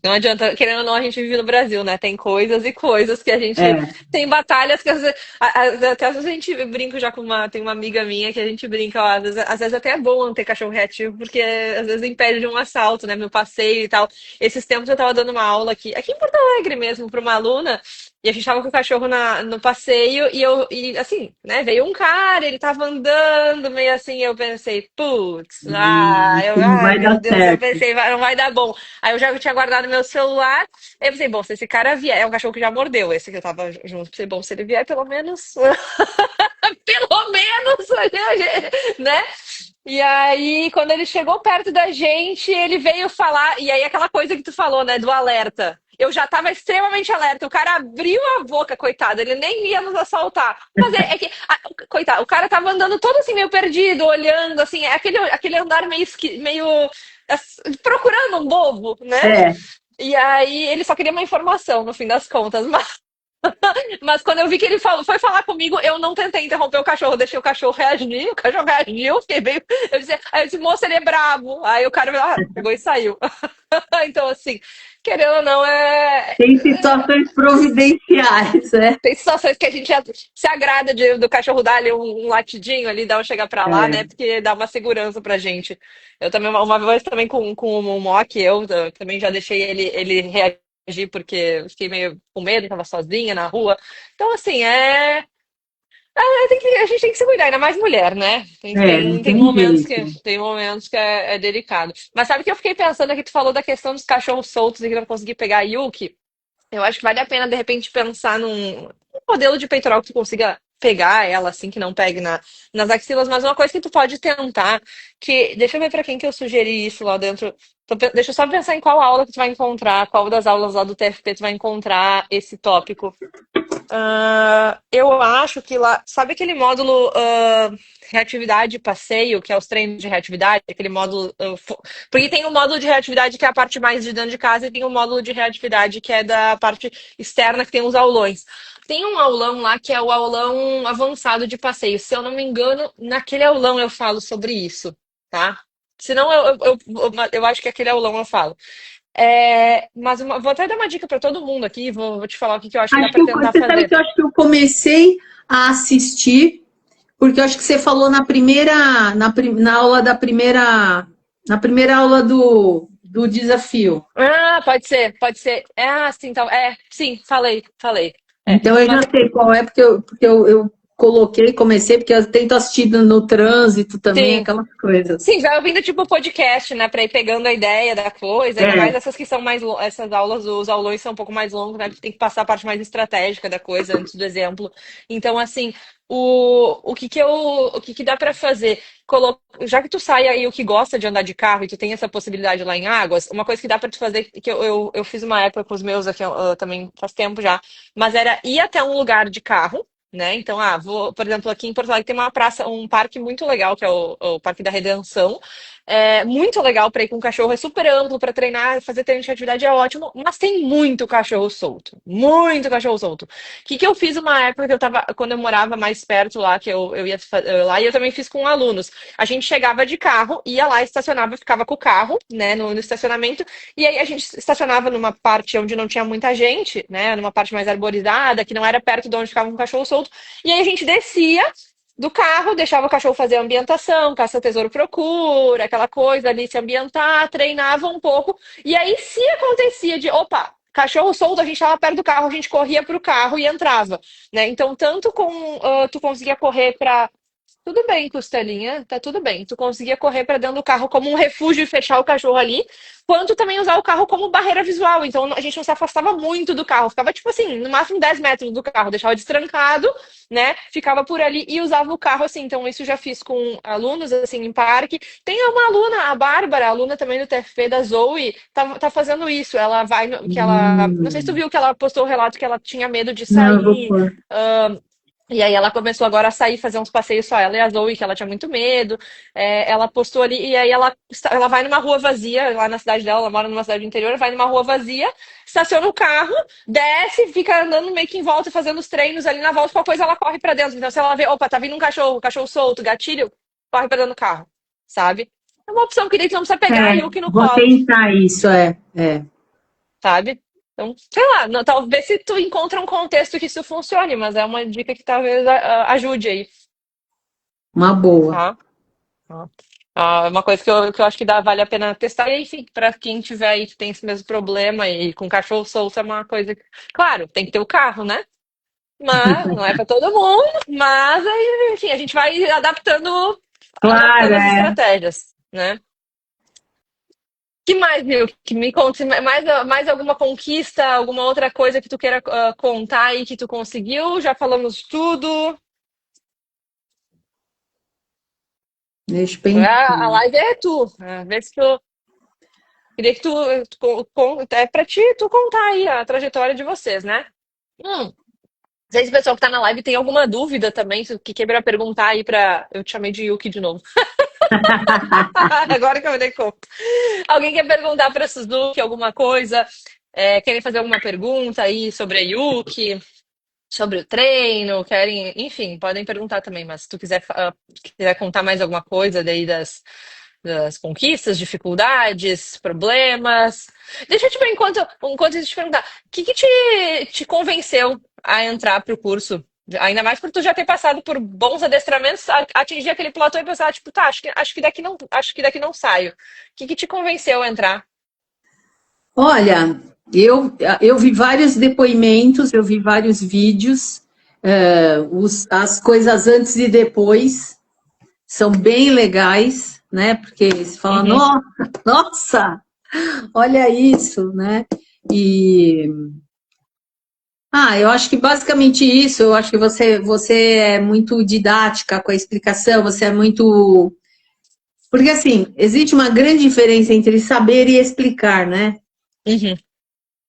Não adianta, querendo ou não, a gente vive no Brasil, né? Tem coisas e coisas que a gente É, tem batalhas que até às vezes a gente brinca já com tem uma amiga minha que a gente brinca, ó, às vezes até é bom não ter cachorro reativo, porque às vezes impede de um assalto, né? Meu passeio e tal. Esses tempos eu tava dando uma aula aqui em Porto Alegre mesmo, para uma aluna. E a gente tava com o cachorro no passeio e assim, né, veio um cara, ele tava andando meio assim, eu pensei, putz, não ai vai dar meu Deus, eu certo. pensei, não vai dar bom. Aí eu já tinha guardado meu celular, aí eu pensei, bom, se esse cara vier, é um cachorro que já mordeu, esse que eu tava junto, pensei, bom, se ele vier, pelo menos, pelo menos, né? E aí, quando ele chegou perto da gente, ele veio falar, e aí aquela coisa que tu falou, né, do alerta. Eu já tava extremamente alerta. O cara abriu a boca, coitado, ele nem ia nos assaltar. Mas coitado, o cara tava andando todo assim, meio perdido, olhando, assim, aquele andar meio procurando um bobo, né? É, E aí ele só queria uma informação, no fim das contas. Mas quando eu vi que ele foi falar comigo, eu não tentei interromper o cachorro, deixei o cachorro reagiu, fiquei meio. Aí eu disse, moça, ele é brabo. Aí o cara pegou e saiu. Então, assim, querendo ou não, tem situações providenciais, né? tem situações que a gente se agrada do cachorro dar ali um latidinho ali, dar um chegar pra lá, né? É, Porque dá uma segurança pra gente. Eu também, uma vez também com o Mock, eu também já deixei ele reagir porque eu fiquei meio com medo, tava sozinha na rua. Então, assim, a gente tem que se cuidar, ainda mais mulher, né? Tem, não tem, tem tem momentos jeito. que, tem momentos que é delicado. Mas sabe que eu fiquei pensando aqui, tu falou da questão dos cachorros soltos e que não consegui pegar a Yuki. Eu acho que vale a pena, de repente, pensar num modelo de peitoral que tu consiga pegar ela, assim, que não pegue nas axilas, mas uma coisa que tu pode tentar, que, deixa eu ver pra quem que eu sugeri isso lá dentro. Deixa eu só pensar em qual aula que tu vai encontrar, qual das aulas lá do TFP tu vai encontrar esse tópico. Eu acho que lá, sabe aquele módulo reatividade e passeio, que é os treinos de reatividade, aquele módulo. Porque tem o módulo de reatividade que é a parte mais de dentro de casa, e tem o módulo de reatividade que é da parte externa, que tem os aulões. Tem um aulão lá que é o aulão avançado de passeio. Se eu não me engano, naquele aulão eu falo sobre isso, tá? Se não, eu acho que aquele aulão eu falo. Mas vou até dar uma dica para todo mundo aqui, vou te falar o que que eu acho que dá Acho para que tentar você sabe fazer. que eu acho que eu comecei a assistir, porque eu acho que você falou na aula da na primeira aula do desafio. Ah, pode ser, pode ser. Sim, então, sim, falei. Então eu Mas já sei qual é, porque eu coloquei, comecei, porque eu tento assistir no trânsito também, sim, aquelas coisas. sim, vai ouvindo tipo podcast, né, para ir pegando a ideia da coisa, ainda mais É, essas que são essas aulas, os aulões são um pouco mais longos, né, porque tem que passar a parte mais estratégica da coisa antes do exemplo. Então, assim, o que que dá para fazer? Já que tu sai aí o que gosta de andar de carro e tu tem essa possibilidade lá em Águas, uma coisa que dá para tu fazer, que eu fiz uma época com os meus aqui, também faz tempo já, mas era ir até um lugar de carro, né? Então, por exemplo, aqui em Porto Alegre tem uma praça, um parque muito legal, que é o Parque da Redenção. É muito legal para ir com o cachorro, é super amplo para treinar, fazer treino de atividade é ótimo, mas tem muito cachorro solto, muito cachorro solto. O que eu fiz uma época que quando eu morava mais perto lá, que eu ia lá, e eu também fiz com alunos. A gente chegava de carro, ia lá, estacionava, ficava com o carro, né, no estacionamento, e aí a gente estacionava numa parte onde não tinha muita gente, né, numa parte mais arborizada, que não era perto de onde ficava um cachorro solto. E aí a gente descia do carro, deixava o cachorro fazer a ambientação, caça tesouro procura, aquela coisa ali, se ambientar, treinava um pouco. E aí, se acontecia de, opa, cachorro solto, a gente estava perto do carro, a gente corria para o carro e entrava, né? Então, tanto tu conseguia correr para tudo bem, Costelinha, tá tudo bem. Tu conseguia correr para dentro do carro como um refúgio e fechar o cachorro ali, quanto também usar o carro como barreira visual. Então a gente não se afastava muito do carro, ficava tipo assim, no máximo 10 metros do carro, deixava destrancado, né? Ficava por ali e usava o carro assim. Então isso eu já fiz com alunos assim em parque. Tem uma aluna, a Bárbara, aluna também do TFP da Zoe, tá fazendo isso. Ela vai, não sei se tu hum, viu que ela postou o relato que ela tinha medo de não, eu vou sair. pôr. E aí ela começou agora a sair, fazer uns passeios só ela e a Zoe, que ela tinha muito medo. Ela postou ali, e aí ela vai numa rua vazia, lá na cidade dela, ela mora numa cidade do interior, vai numa rua vazia, estaciona o carro, desce, fica andando meio que em volta, fazendo os treinos ali na volta, qualquer coisa ela corre pra dentro. Então se ela vê, opa, tá vindo um cachorro solto, gatilho, corre pra dentro do carro, sabe? é uma opção que daí tu não precisa pegar a Yuki no Vou colo, tentar isso, sabe? Então, sei lá, talvez se tu encontra um contexto que isso funcione, mas é uma dica que talvez ajude aí, uma boa. tá? Uma coisa que eu acho que vale a pena testar, e enfim, para quem tiver aí que tem esse mesmo problema e com cachorro solto é uma coisa que, claro, tem que ter o carro, né? Mas não é para todo mundo, mas aí, enfim, a gente vai Claro, adaptando as estratégias, né? Que mais, viu? Que me conte mais alguma conquista, alguma outra coisa que tu queira contar aí que tu conseguiu? Já falamos tudo. deixa eu A pensar. live é tu. Vê se tu. Queria que é pra ti tu contar aí a trajetória de vocês, né? Não sei se o pessoal que tá na live tem alguma dúvida também, se o que queira perguntar aí pra. Eu te chamei de Yuki de novo. Agora que eu me dei conta. Alguém quer perguntar pra Suzuki alguma coisa? Querem fazer alguma pergunta aí sobre a Yuki, sobre o treino? Querem. Enfim, podem perguntar também, mas se tu quiser contar mais alguma coisa daí das conquistas, dificuldades, problemas. Deixa eu te ver enquanto eu te perguntar, o que te convenceu a entrar para o curso? Ainda mais por tu já ter passado por bons adestramentos, atingir aquele platô e pensar, tipo, tá, acho que daqui não saio. O que te convenceu a entrar? Olha, eu vi vários depoimentos, eu vi vários vídeos, as coisas antes e depois são bem legais, né? Porque você fala, Uhum, nossa, olha isso, né? E eu acho que basicamente isso, eu acho que você é muito didática com a explicação, você é muito. Porque assim, existe uma grande diferença entre saber e explicar, né? uhum,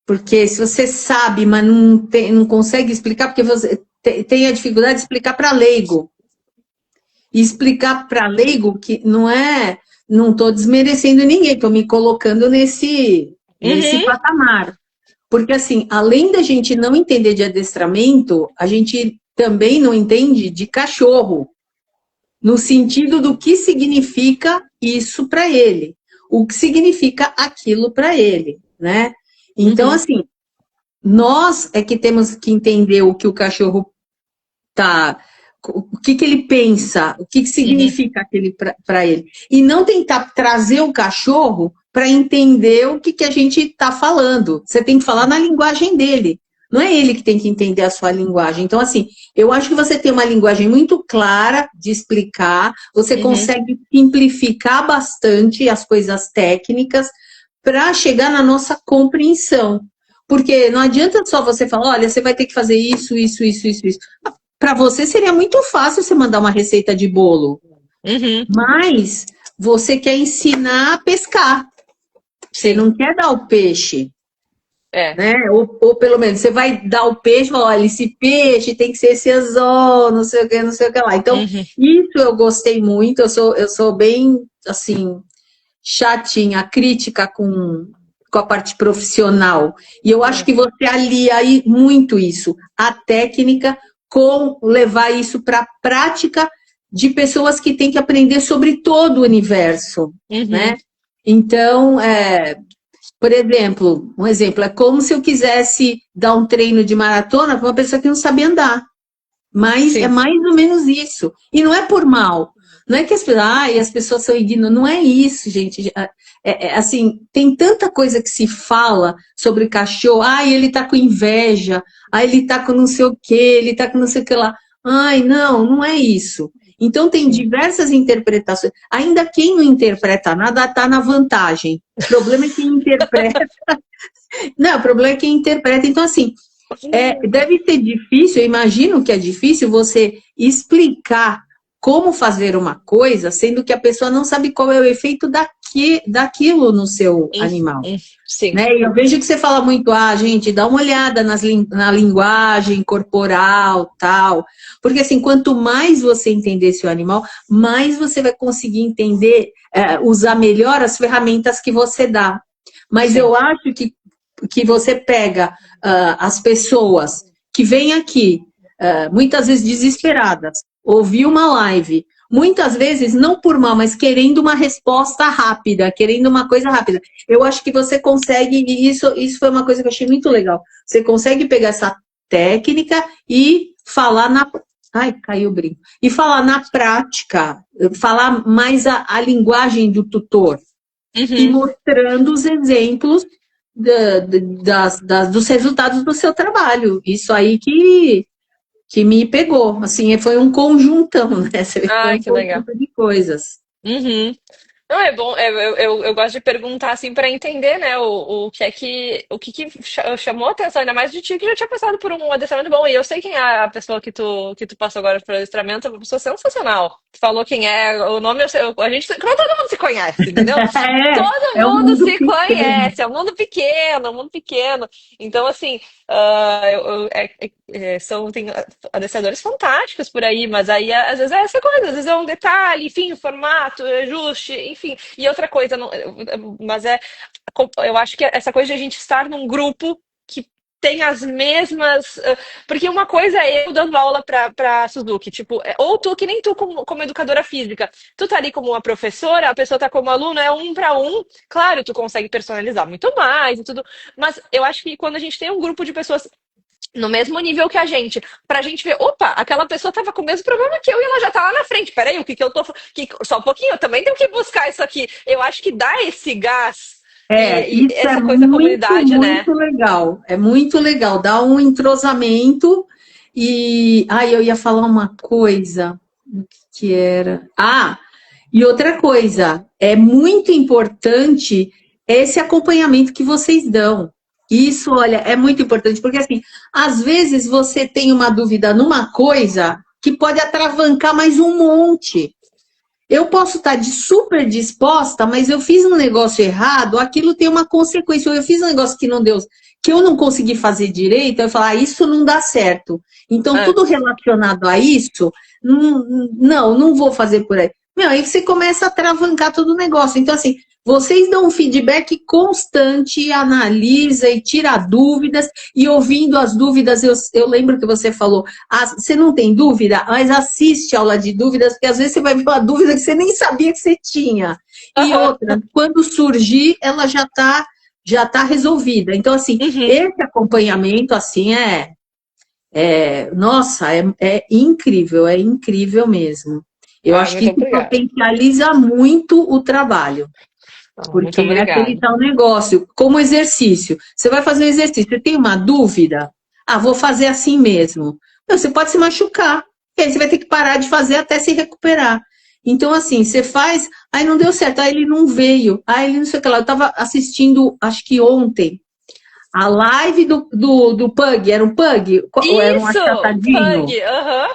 Porque se você sabe, mas não consegue explicar, porque você tem a dificuldade de explicar para leigo. E explicar para leigo que não é. Não estou desmerecendo ninguém, estou me colocando nesse uhum, patamar. Porque, assim, além da gente não entender de adestramento, a gente também não entende de cachorro, no sentido do que significa isso para ele, o que significa aquilo para ele, né? Então, uhum, assim, nós é que temos que entender o que o cachorro tá, o que ele pensa, o que uhum, significa aquele para ele. E não tentar trazer o cachorro para entender o que a gente está falando. Você tem que falar na linguagem dele. Não é ele que tem que entender a sua linguagem. Então, assim, eu acho que você tem uma linguagem muito clara de explicar, você uhum, consegue simplificar bastante as coisas técnicas para chegar na nossa compreensão. Porque não adianta só você falar, olha, você vai ter que fazer isso, isso, isso, isso, isso. Para você seria muito fácil você mandar uma receita de bolo, uhum. mas você quer ensinar a pescar. Você Sim, não quer dar o peixe, é. né? Ou pelo menos você vai dar o peixe, fala, olha, esse peixe tem que ser esse anzol, não sei o que, não sei o que lá. Então, Uhum, isso eu gostei muito, eu sou bem, assim, chatinha, crítica com a parte profissional. E eu acho é. que você alia aí muito isso, a técnica com levar isso para a prática de pessoas que têm que aprender sobre todo o universo, Uhum, né? Então, por exemplo, um exemplo, é como se eu quisesse dar um treino de maratona para uma pessoa que não sabe andar. Mas é sim. mais ou menos isso. E não é por mal. Não é que as pessoas são ignorantes. Não é isso, gente. Assim, tem tanta coisa que se fala sobre cachorro. Ele tá com inveja. Ele tá com não sei o quê. Ele tá com não sei o que lá. Não é isso. Então, tem Sim. diversas interpretações. Ainda quem não interpreta nada está na vantagem. O problema é quem interpreta. Não, o problema é quem interpreta. Então, assim, deve ser difícil, eu imagino que é difícil você explicar como fazer uma coisa, sendo que a pessoa não sabe qual é o efeito daquilo no seu Hum, animal. sim. Né? E eu vejo que você fala muito, gente, dá uma olhada na linguagem corporal, tal. Porque assim, quanto mais você entender seu animal, mais você vai conseguir entender, usar melhor as ferramentas que você dá. Mas Sim. eu acho que você pega as pessoas que vêm aqui, muitas vezes desesperadas, ouvir uma live, muitas vezes não por mal, mas querendo uma resposta rápida, querendo uma coisa rápida. Eu acho que você consegue, e isso foi uma coisa que eu achei muito legal. Você consegue pegar essa técnica e falar na. Ai, caiu o brinco. E falar na prática, falar mais a linguagem do tutor e Uhum. mostrando os exemplos dos resultados do seu trabalho. Isso aí que me pegou. Assim, foi um conjuntão, né? Foi Ai, um que legal. conjunto de coisas. Uhum. Não, é bom, eu gosto de perguntar assim para entender, né, o que chamou a atenção, ainda mais de ti que já tinha passado por um adestramento bom. E eu sei quem é a pessoa que tu passou agora por adestramento, é uma pessoa sensacional. Tu falou quem é, o nome, a gente, não todo mundo se conhece, entendeu? Todo É um mundo mundo se pequeno. conhece, é um mundo pequeno, é um mundo pequeno. Então, assim, tem adestradores fantásticos por aí, mas aí às vezes é essa coisa, às vezes é um detalhe, enfim, o formato, o ajuste, enfim. E outra coisa, mas eu acho que essa coisa de a gente estar num grupo que tem as mesmas. Porque uma coisa é eu dando aula pra Suzuki, tipo, ou tu, que nem tu como educadora física, tu tá ali como uma professora, a pessoa tá como aluna, é um para um, claro, tu consegue personalizar muito mais e tudo, mas eu acho que quando a gente tem um grupo de pessoas no mesmo nível que a gente, pra gente ver, opa, aquela pessoa tava com o mesmo problema que eu e ela já tá lá na frente. Peraí, o que que eu tô. Só um pouquinho, eu também tenho que buscar isso aqui. Eu acho que dá esse gás e Isso é essa coisa da muito, comunidade, né? muito legal. É muito legal. Dá um entrosamento e. Ai, eu ia falar uma coisa que era. Ah, e outra coisa, é muito importante esse acompanhamento que vocês dão. Isso, olha, é muito importante, porque assim, às vezes você tem uma dúvida numa coisa que pode atravancar mais um monte. Eu posso estar super disposta, mas eu fiz um negócio errado, aquilo tem uma consequência. Eu fiz um negócio que não deu, que eu não consegui fazer direito, eu falo, isso não dá certo. Então, É. tudo relacionado a isso, não vou fazer por aí. Meu, aí você começa a travancar todo o negócio. Então, assim, vocês dão um feedback constante, analisa e tira dúvidas, e ouvindo as dúvidas, eu lembro que você falou, você não tem dúvida, mas assiste a aula de dúvidas, porque às vezes você vai ver uma dúvida que você nem sabia que você tinha. E Aham. outra, quando surgir, ela já tá resolvida. Então, assim, Uhum. esse acompanhamento, assim, nossa, é incrível mesmo. Eu Ah, acho que muito isso obrigada. potencializa muito o trabalho. Ah, muito Porque é aquele obrigada. tal negócio, como exercício. Você vai fazer um exercício, você tem uma dúvida? Ah, vou fazer assim mesmo. Não, você pode se machucar. E aí você vai ter que parar de fazer até se recuperar. Então, assim, você faz, aí não deu certo, aí ele não veio, aí ele não sei o que lá. Eu estava assistindo, acho que ontem, a live do Pug. Era um Pug? Ou era um Isso! Pug! achatadinho? Aham.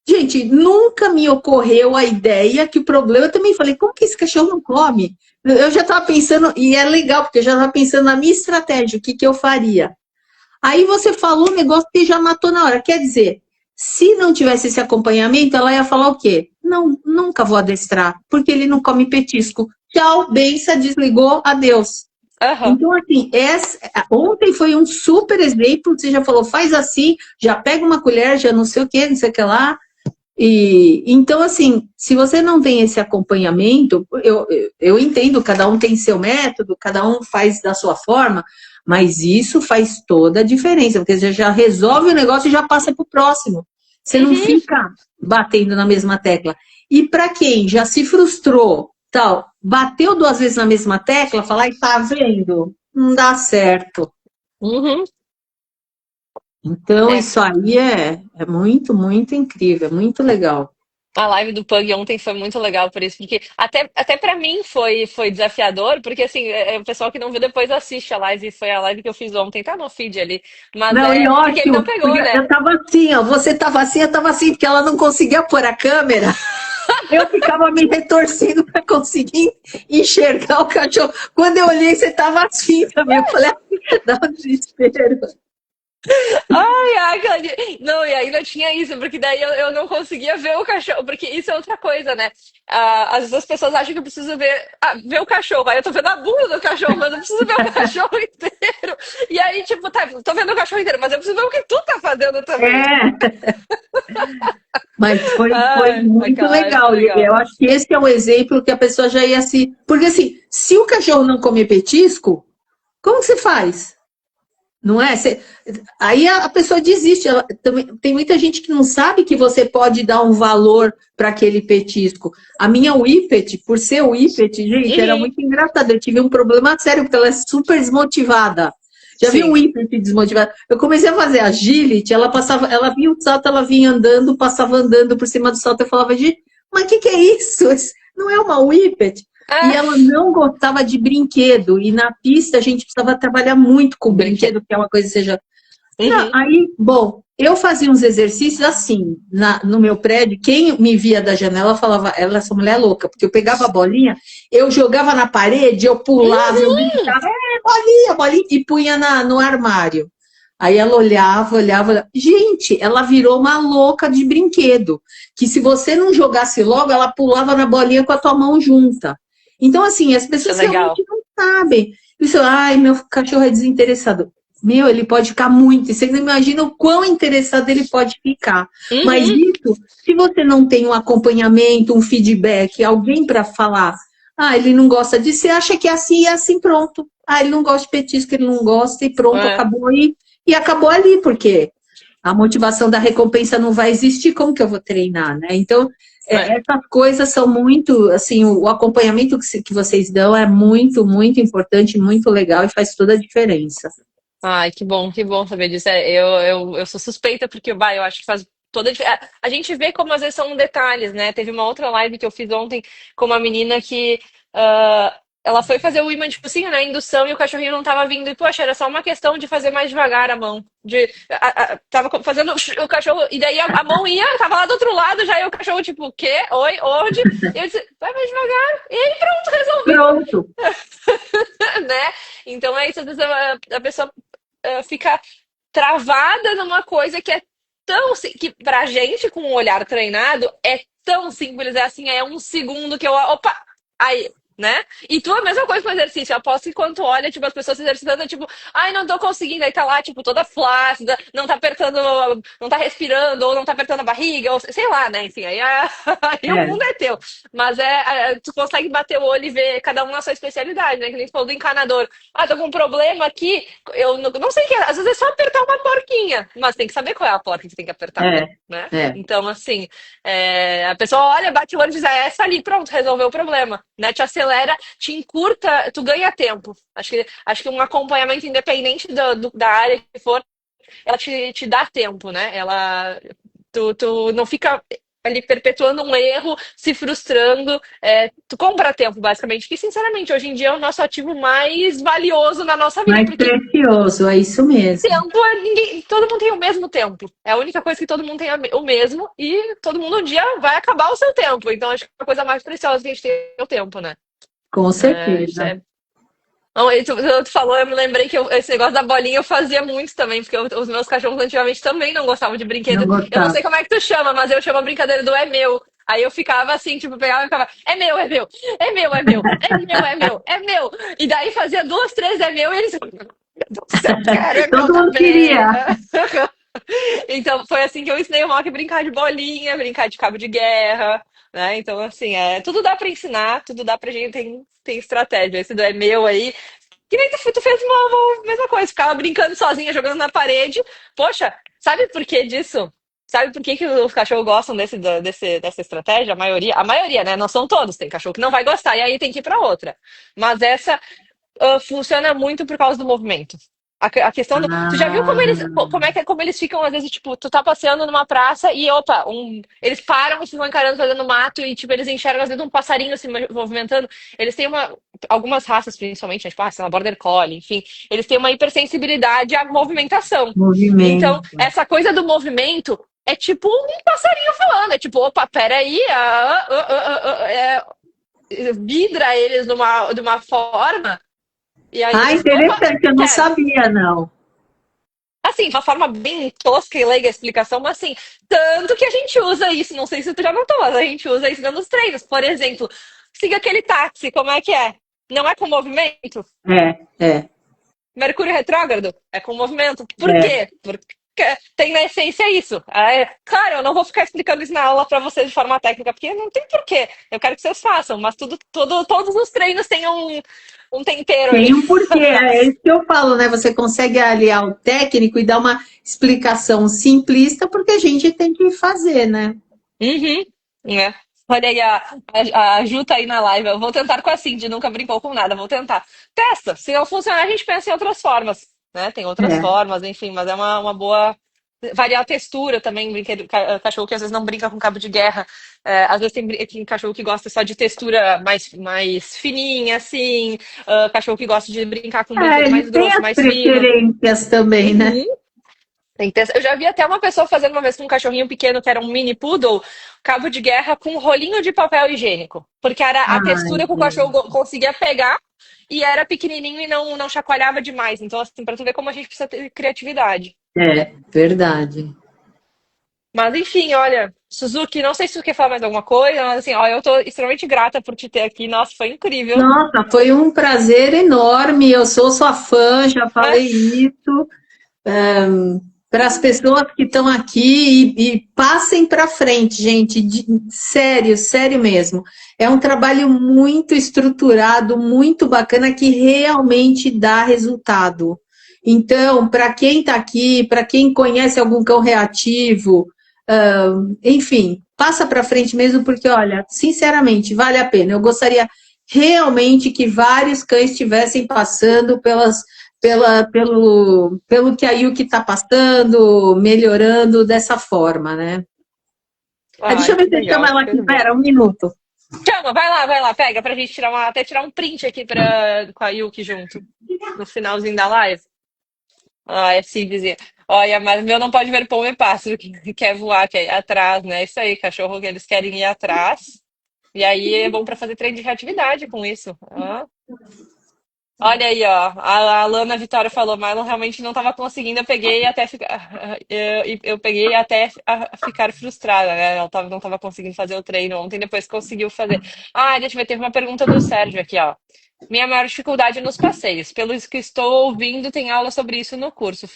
Gente, nunca me ocorreu a ideia que o problema. Eu também falei, como que esse cachorro não come? Eu já estava pensando, e é legal, porque eu já estava pensando na minha estratégia, o que, que eu faria. Aí você falou um negócio que já matou na hora. Quer dizer, se não tivesse esse acompanhamento, ela ia falar o quê? Não, nunca vou adestrar, porque ele não come petisco. Tchau, benção, desligou, adeus. Aham. Então, assim, ontem foi um super exemplo. Você já falou, faz assim, já pega uma colher, já não sei o que, não sei o que lá. E então, assim, se você não tem esse acompanhamento, eu entendo, cada um tem seu método, cada um faz da sua forma, mas isso faz toda a diferença, porque você já resolve o negócio e já passa para o próximo. Você não Uhum. fica batendo na mesma tecla. E para quem já se frustrou, tal, bateu 2 vezes na mesma tecla, falar, e tá vendo? Não dá certo. Uhum. Então, É. isso aí é muito, muito incrível, é muito legal. A live do Pug ontem foi muito legal por isso, porque até para mim foi desafiador, porque assim, o pessoal que não viu depois assiste a live, foi a live que eu fiz ontem, tá no feed ali, mas Não, e porque ele não ótimo, pegou, porque né? eu tava assim, ó, você tava assim, eu tava assim, porque ela não conseguia pôr a câmera, eu ficava me retorcendo para conseguir enxergar o cachorro. Quando eu olhei, você tava assim também, eu falei, dá um desespero. Ai, ai, não, e ainda tinha isso, porque daí eu não conseguia ver o cachorro, porque isso é outra coisa, né? Às vezes as pessoas acham que eu preciso ver o cachorro, aí eu tô vendo a bunda do cachorro, mas eu preciso ver o cachorro inteiro. E aí, tipo, tá, tô vendo o cachorro inteiro, mas eu preciso ver o que tu tá fazendo também. É, Mas foi Ai, muito aquela época legal. E legal. eu acho que esse é o exemplo que a pessoa já ia se. Porque assim, se o cachorro não comer petisco, como que você faz? Não é? Aí a pessoa desiste. Tem muita gente que não sabe que você pode dar um valor para aquele petisco. A minha Whippet, por ser Whippet, gente, era Uhum, muito engraçado. Eu tive um problema sério, porque ela é super desmotivada. Já viu um sim. Whippet desmotivada? Eu comecei a fazer agility, ela passava, ela via o salto, ela vinha andando, passava andando por cima do salto. Eu falava, gente, mas o que é isso? Isso não é uma Whippet? E Ah, ela não gostava de brinquedo. E na pista a gente precisava trabalhar muito com brinquedo. brinquedo, que é uma coisa que seja. Não, Uhum. aí, bom, eu fazia uns exercícios assim, no meu prédio. Quem me via da janela falava, ela, essa mulher é louca, porque eu pegava a bolinha, eu jogava na parede, eu pulava, eu Uhum. gritava, bolinha, bolinha, e punha no armário. Aí ela olhava, olhava, olhava. Gente, ela virou uma louca de brinquedo. Que se você não jogasse logo, ela pulava na bolinha com a tua mão junta. Então, assim, as Isso é pessoas legal. realmente não sabem. Isso, ai, meu cachorro é desinteressado. Meu, ele pode ficar muito. E você não imagina o quão interessado ele pode ficar. Mas Uhum. isso, se você não tem um acompanhamento, um feedback, alguém para falar, ah, ele não gosta disso, você acha que é assim e é assim, pronto. Ah, ele não gosta de petisco, ele não gosta, e pronto, É, acabou aí. E acabou ali, porque a motivação da recompensa não vai existir, como que eu vou treinar, né? Então, é. essas coisas são muito, assim, o acompanhamento que vocês dão é muito, muito importante, muito legal e faz toda a diferença. Ai, que bom saber disso. Eu sou suspeita porque, bah, eu acho que faz toda a diferença. A gente vê como às vezes são detalhes, né? Teve uma outra live que eu fiz ontem com uma menina que ela foi fazer o imã de focinho, né? Indução e o cachorrinho não tava vindo. E, poxa, era só uma questão de fazer mais devagar a mão. Tava fazendo o cachorro. E daí a mão ia, tava lá do outro lado, já ia o cachorro, tipo, o quê? Oi, onde? E eu disse, vai mais devagar. E aí, pronto, resolvi, Pronto. né? Então é isso, às vezes a pessoa fica travada numa coisa que é que pra gente com o olhar treinado é tão simples, é assim, é um segundo que eu, opa, aí, né? E tu a mesma coisa com o exercício, eu aposto que quando tu olha, tipo, as pessoas se exercitando, é tipo, ai, não tô conseguindo, aí tá lá, tipo, toda flácida, não tá apertando, não tá respirando, ou não tá apertando a barriga, ou sei lá, né? Enfim, aí, aí o mundo É, é teu. Mas tu consegue bater o olho e ver cada um na sua especialidade, né? Que nem tu falou do encanador. Ah, tô com um problema aqui, eu não sei o que é. Às vezes é só apertar uma porquinha, mas tem que saber qual é a porca que você tem que apertar, é, né? é. Então, assim, a pessoa olha, bate o olho e diz, é essa ali, pronto, resolveu o problema, né? Te acelera, te encurta, tu ganha tempo. Acho que um acompanhamento independente da área que for, ela te dá tempo, né? Tu não fica ali perpetuando um erro, se frustrando. Tu compra tempo, basicamente. Que, sinceramente, hoje em dia é o nosso ativo mais valioso na nossa vida, Mais porque precioso, é isso mesmo. tempo todo mundo tem o mesmo tempo. É a única coisa que todo mundo tem o mesmo e todo mundo um dia vai acabar o seu tempo. Então, acho que a coisa mais preciosa que a gente tem é o tempo, né? Com Isso certeza. é. Não, tu falou, eu me lembrei que esse negócio da bolinha eu fazia muito também, porque os meus cachorros antigamente também não gostavam de brinquedo. Não Eu não gostava. sei como é que tu chama, mas eu chamo a brincadeira do é meu. Aí eu ficava assim, tipo, pegava e ficava, é meu, é meu, é meu, é meu, é meu, é meu, é meu. E daí fazia duas, três, é meu, e eles, meu Deus do céu, cara, é meu Todo mundo também. queria. Então foi assim que eu ensinei o Mock a brincar de bolinha, brincar de cabo de guerra, né? Então, assim, tudo dá pra ensinar, tudo dá pra gente, tem estratégia. Esse do é meu aí, que nem tu fez uma mesma coisa, ficava brincando sozinha, jogando na parede. Poxa, sabe por que disso? Sabe por que, que os cachorros gostam dessa estratégia? A maioria, né? Não são todos. Tem cachorro que não vai gostar e aí tem que ir para outra. Mas essa funciona muito por causa do movimento. A questão do. Tu já viu como Ah, eles. Como eles ficam, às vezes, tipo, tu tá passeando numa praça e, opa, eles param e ficam encarando, fazendo mato e, tipo, eles enxergam, às vezes, um passarinho se movimentando. Eles têm algumas raças, principalmente, né, tipo, sei lá, Border Collie, enfim, eles têm uma hipersensibilidade à movimentação. Então, movimento. essa coisa do movimento é tipo um passarinho falando, é tipo, opa, peraí, vidra eles de uma forma, e aí Ah, eles, opa, interessante, eu não quero. sabia, não. Assim, de uma forma bem tosca e leiga a explicação, mas assim, tanto que a gente usa isso, não sei se tu já notou, mas a gente usa isso nos treinos. Por exemplo, siga aquele táxi, como é que é? Não é com movimento? É, é, Mercúrio retrógrado? É com movimento. Por é. quê? Porque tem na essência isso. Claro, eu não vou ficar explicando isso na aula para vocês de forma técnica, porque não tem porquê. Eu quero que vocês façam, mas todos os treinos têm um tempero Tem aí. um porquê, é isso que eu falo, né? Você consegue aliar o técnico e dar uma explicação simplista, porque a gente tem que fazer, né? Uhum, é. Olha aí, a Ju tá aí na live. Eu vou tentar com a Cindy, nunca brincou com nada, vou tentar. Testa, se não funcionar, a gente pensa em outras formas, né? Tem outras É, formas, enfim, mas é uma boa. Variar a textura também, cachorro que às vezes não brinca com cabo de guerra. Às vezes tem cachorro que gosta só de textura mais fininha, assim. Cachorro que gosta de brincar com brinquedo eles mais têm grosso, as mais fino. preferências também, né? Uhum. Eu já vi até uma pessoa fazendo uma vez com um cachorrinho pequeno, que era um mini poodle, cabo de guerra com um rolinho de papel higiênico. Porque era a Ai, textura que o cachorro conseguia pegar e era pequenininho e não chacoalhava demais. Então, assim, pra tu ver como a gente precisa ter criatividade. verdade. Mas, enfim, olha, Suzuki, não sei se tu quer falar mais alguma coisa, mas assim, ó, eu tô extremamente grata por te ter aqui. Nossa, foi incrível. Nossa, foi um prazer enorme. Eu sou sua fã, já falei isso. Para as pessoas que estão aqui e passem para frente, gente, sério, sério mesmo. É um trabalho muito estruturado, muito bacana, que realmente dá resultado. Então, para quem está aqui, para quem conhece algum cão reativo, enfim, passa para frente mesmo, porque, olha, sinceramente, vale a pena. Eu gostaria realmente que vários cães estivessem passando pelo que a Yuki está passando, melhorando dessa forma, né? Deixa Ai, eu ver que se eu chamo legal, ela show aqui, de bola. pera, um minuto. Chama, vai lá, pega pra gente tirar até tirar um print aqui com a Yuki junto, no finalzinho da live. Ah, é simples. Olha, mas o meu não pode ver pão e pássaro que quer voar, quer ir atrás, né? Isso aí, cachorro que eles querem ir atrás. E aí é bom pra fazer treino de reatividade com isso. Olha aí, ó. A Lana Vitória falou, Marlon realmente não estava conseguindo. Eu peguei até ficar, eu peguei até a ficar frustrada, né? Ela não estava conseguindo fazer o treino ontem, depois conseguiu fazer. Deixa eu ver, teve uma pergunta do Sérgio aqui, ó. Minha maior dificuldade é nos passeios. Pelo que estou ouvindo, tem aula sobre isso no curso.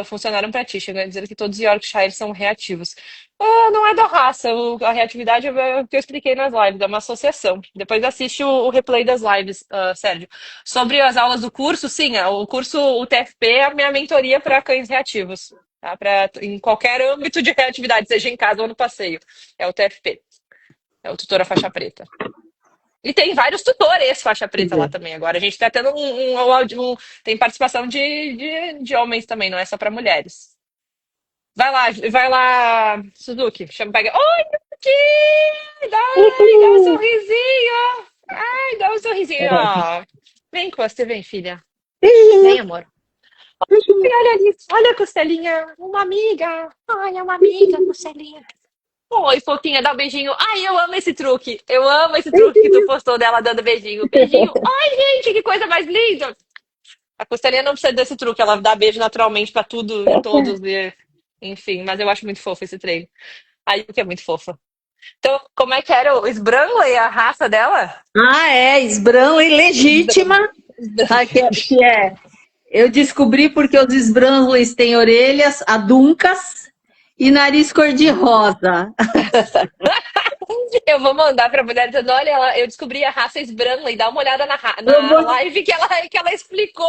Funcionaram para ti, chegando a dizer que todos os Yorkshire são reativos. Não é da raça, a reatividade é o que eu expliquei nas lives, é uma associação. Depois assiste o replay das lives, Sérgio. Sobre as aulas do curso, sim, o curso, o TFP é a minha mentoria para cães reativos. Tá? Em qualquer âmbito de reatividade, seja em casa ou no passeio. É o TFP, é o Tutora Faixa Preta. E tem vários tutores faixa preta lá também. Agora a gente está tendo tem participação de homens também, não é só para mulheres. Vai lá, Suzuki. Pega. Oi, Yuki! Dá um Uhul. sorrisinho! Ai, dá um sorrisinho, ó. Vem, Costa, vem, filha. Beijinho, Vem, amor. beijinho. Ai, olha ali, olha a costelinha. Uma amiga. Ai, é uma amiga, costelinha. Oi, fofinha, dá um beijinho. Ai, eu amo esse truque. Eu amo esse truque que tu postou dela dando beijinho. Beijinho. Ai, gente, que coisa mais linda. A costelinha não precisa desse truque, ela dá beijo naturalmente pra tudo e todos. Enfim, mas eu acho muito fofo esse treino. A Yuki é muito fofa. Então, como é que era o Sbranley, a raça dela? Esbrão e legítima, tá, que é. Eu descobri porque os Sbranleys têm orelhas aduncas e nariz cor-de-rosa. Eu vou mandar pra mulher dizendo: olha, eu descobri a raça Sbranley, dá uma olhada Eu na vou, live que ela explicou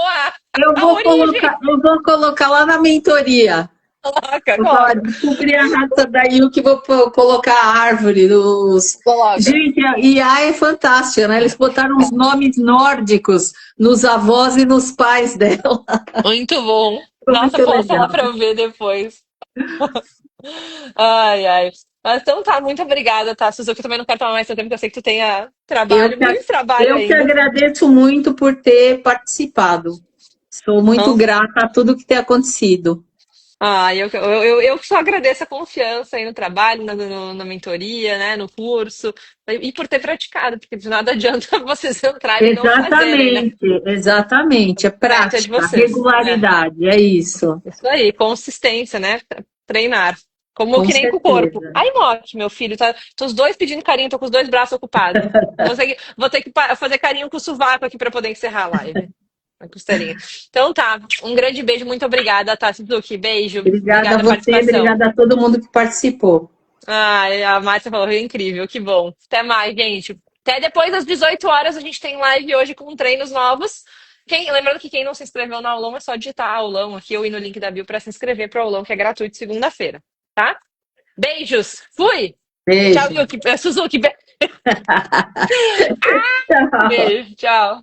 eu a vou origem. colocar, eu vou colocar lá na mentoria. Coloca, Vou falar, coloca, descobri a raça da Yuki, vou colocar a árvore dos. coloca. Gente, a IA é fantástica, né? Eles botaram os nomes nórdicos nos avós e nos pais dela. Muito bom. Foi Nossa, muito posta lá legal. pra eu ver depois. Ai, ai. Mas então tá, muito obrigada, tá, Suzuki? Eu também não quero tomar mais seu tempo, porque eu sei que tu tenha Eu trabalho, que, muito trabalho eu que ainda. agradeço muito por ter participado. Sou muito Então, grata a tudo que tem acontecido. eu que só agradeço a confiança aí no trabalho, na mentoria, né, no curso, e por ter praticado, porque de nada adianta vocês entrarem e não fazerem, né? Exatamente, exatamente. É O mérito é de prática, vocês. É, regularidade, é isso. isso aí, consistência, né? Treinar. Como Com que nem com o corpo. certeza. Aí, Mote, meu filho, tá, tô os dois pedindo carinho, tô com os dois braços ocupados. Vou ter que fazer carinho com o sovaco aqui pra poder encerrar a live. A costelinha. Então tá. Um grande beijo. Muito obrigada, tá, Suzuki? Beijo. Obrigada a Obrigada a você, participação. obrigada a todo mundo que participou. Ah, a Márcia falou, incrível, que bom. Até mais, gente. Até depois das 18 horas a gente tem live hoje com treinos novos. Lembrando que quem não se inscreveu no aulão é só digitar aulão aqui ou ir no link da bio para se inscrever pro aulão, que é gratuito segunda-feira, tá? Beijos. Fui. Tchau, Beijo. Yuki. Suzuki. Tchau. Beijo. Tchau.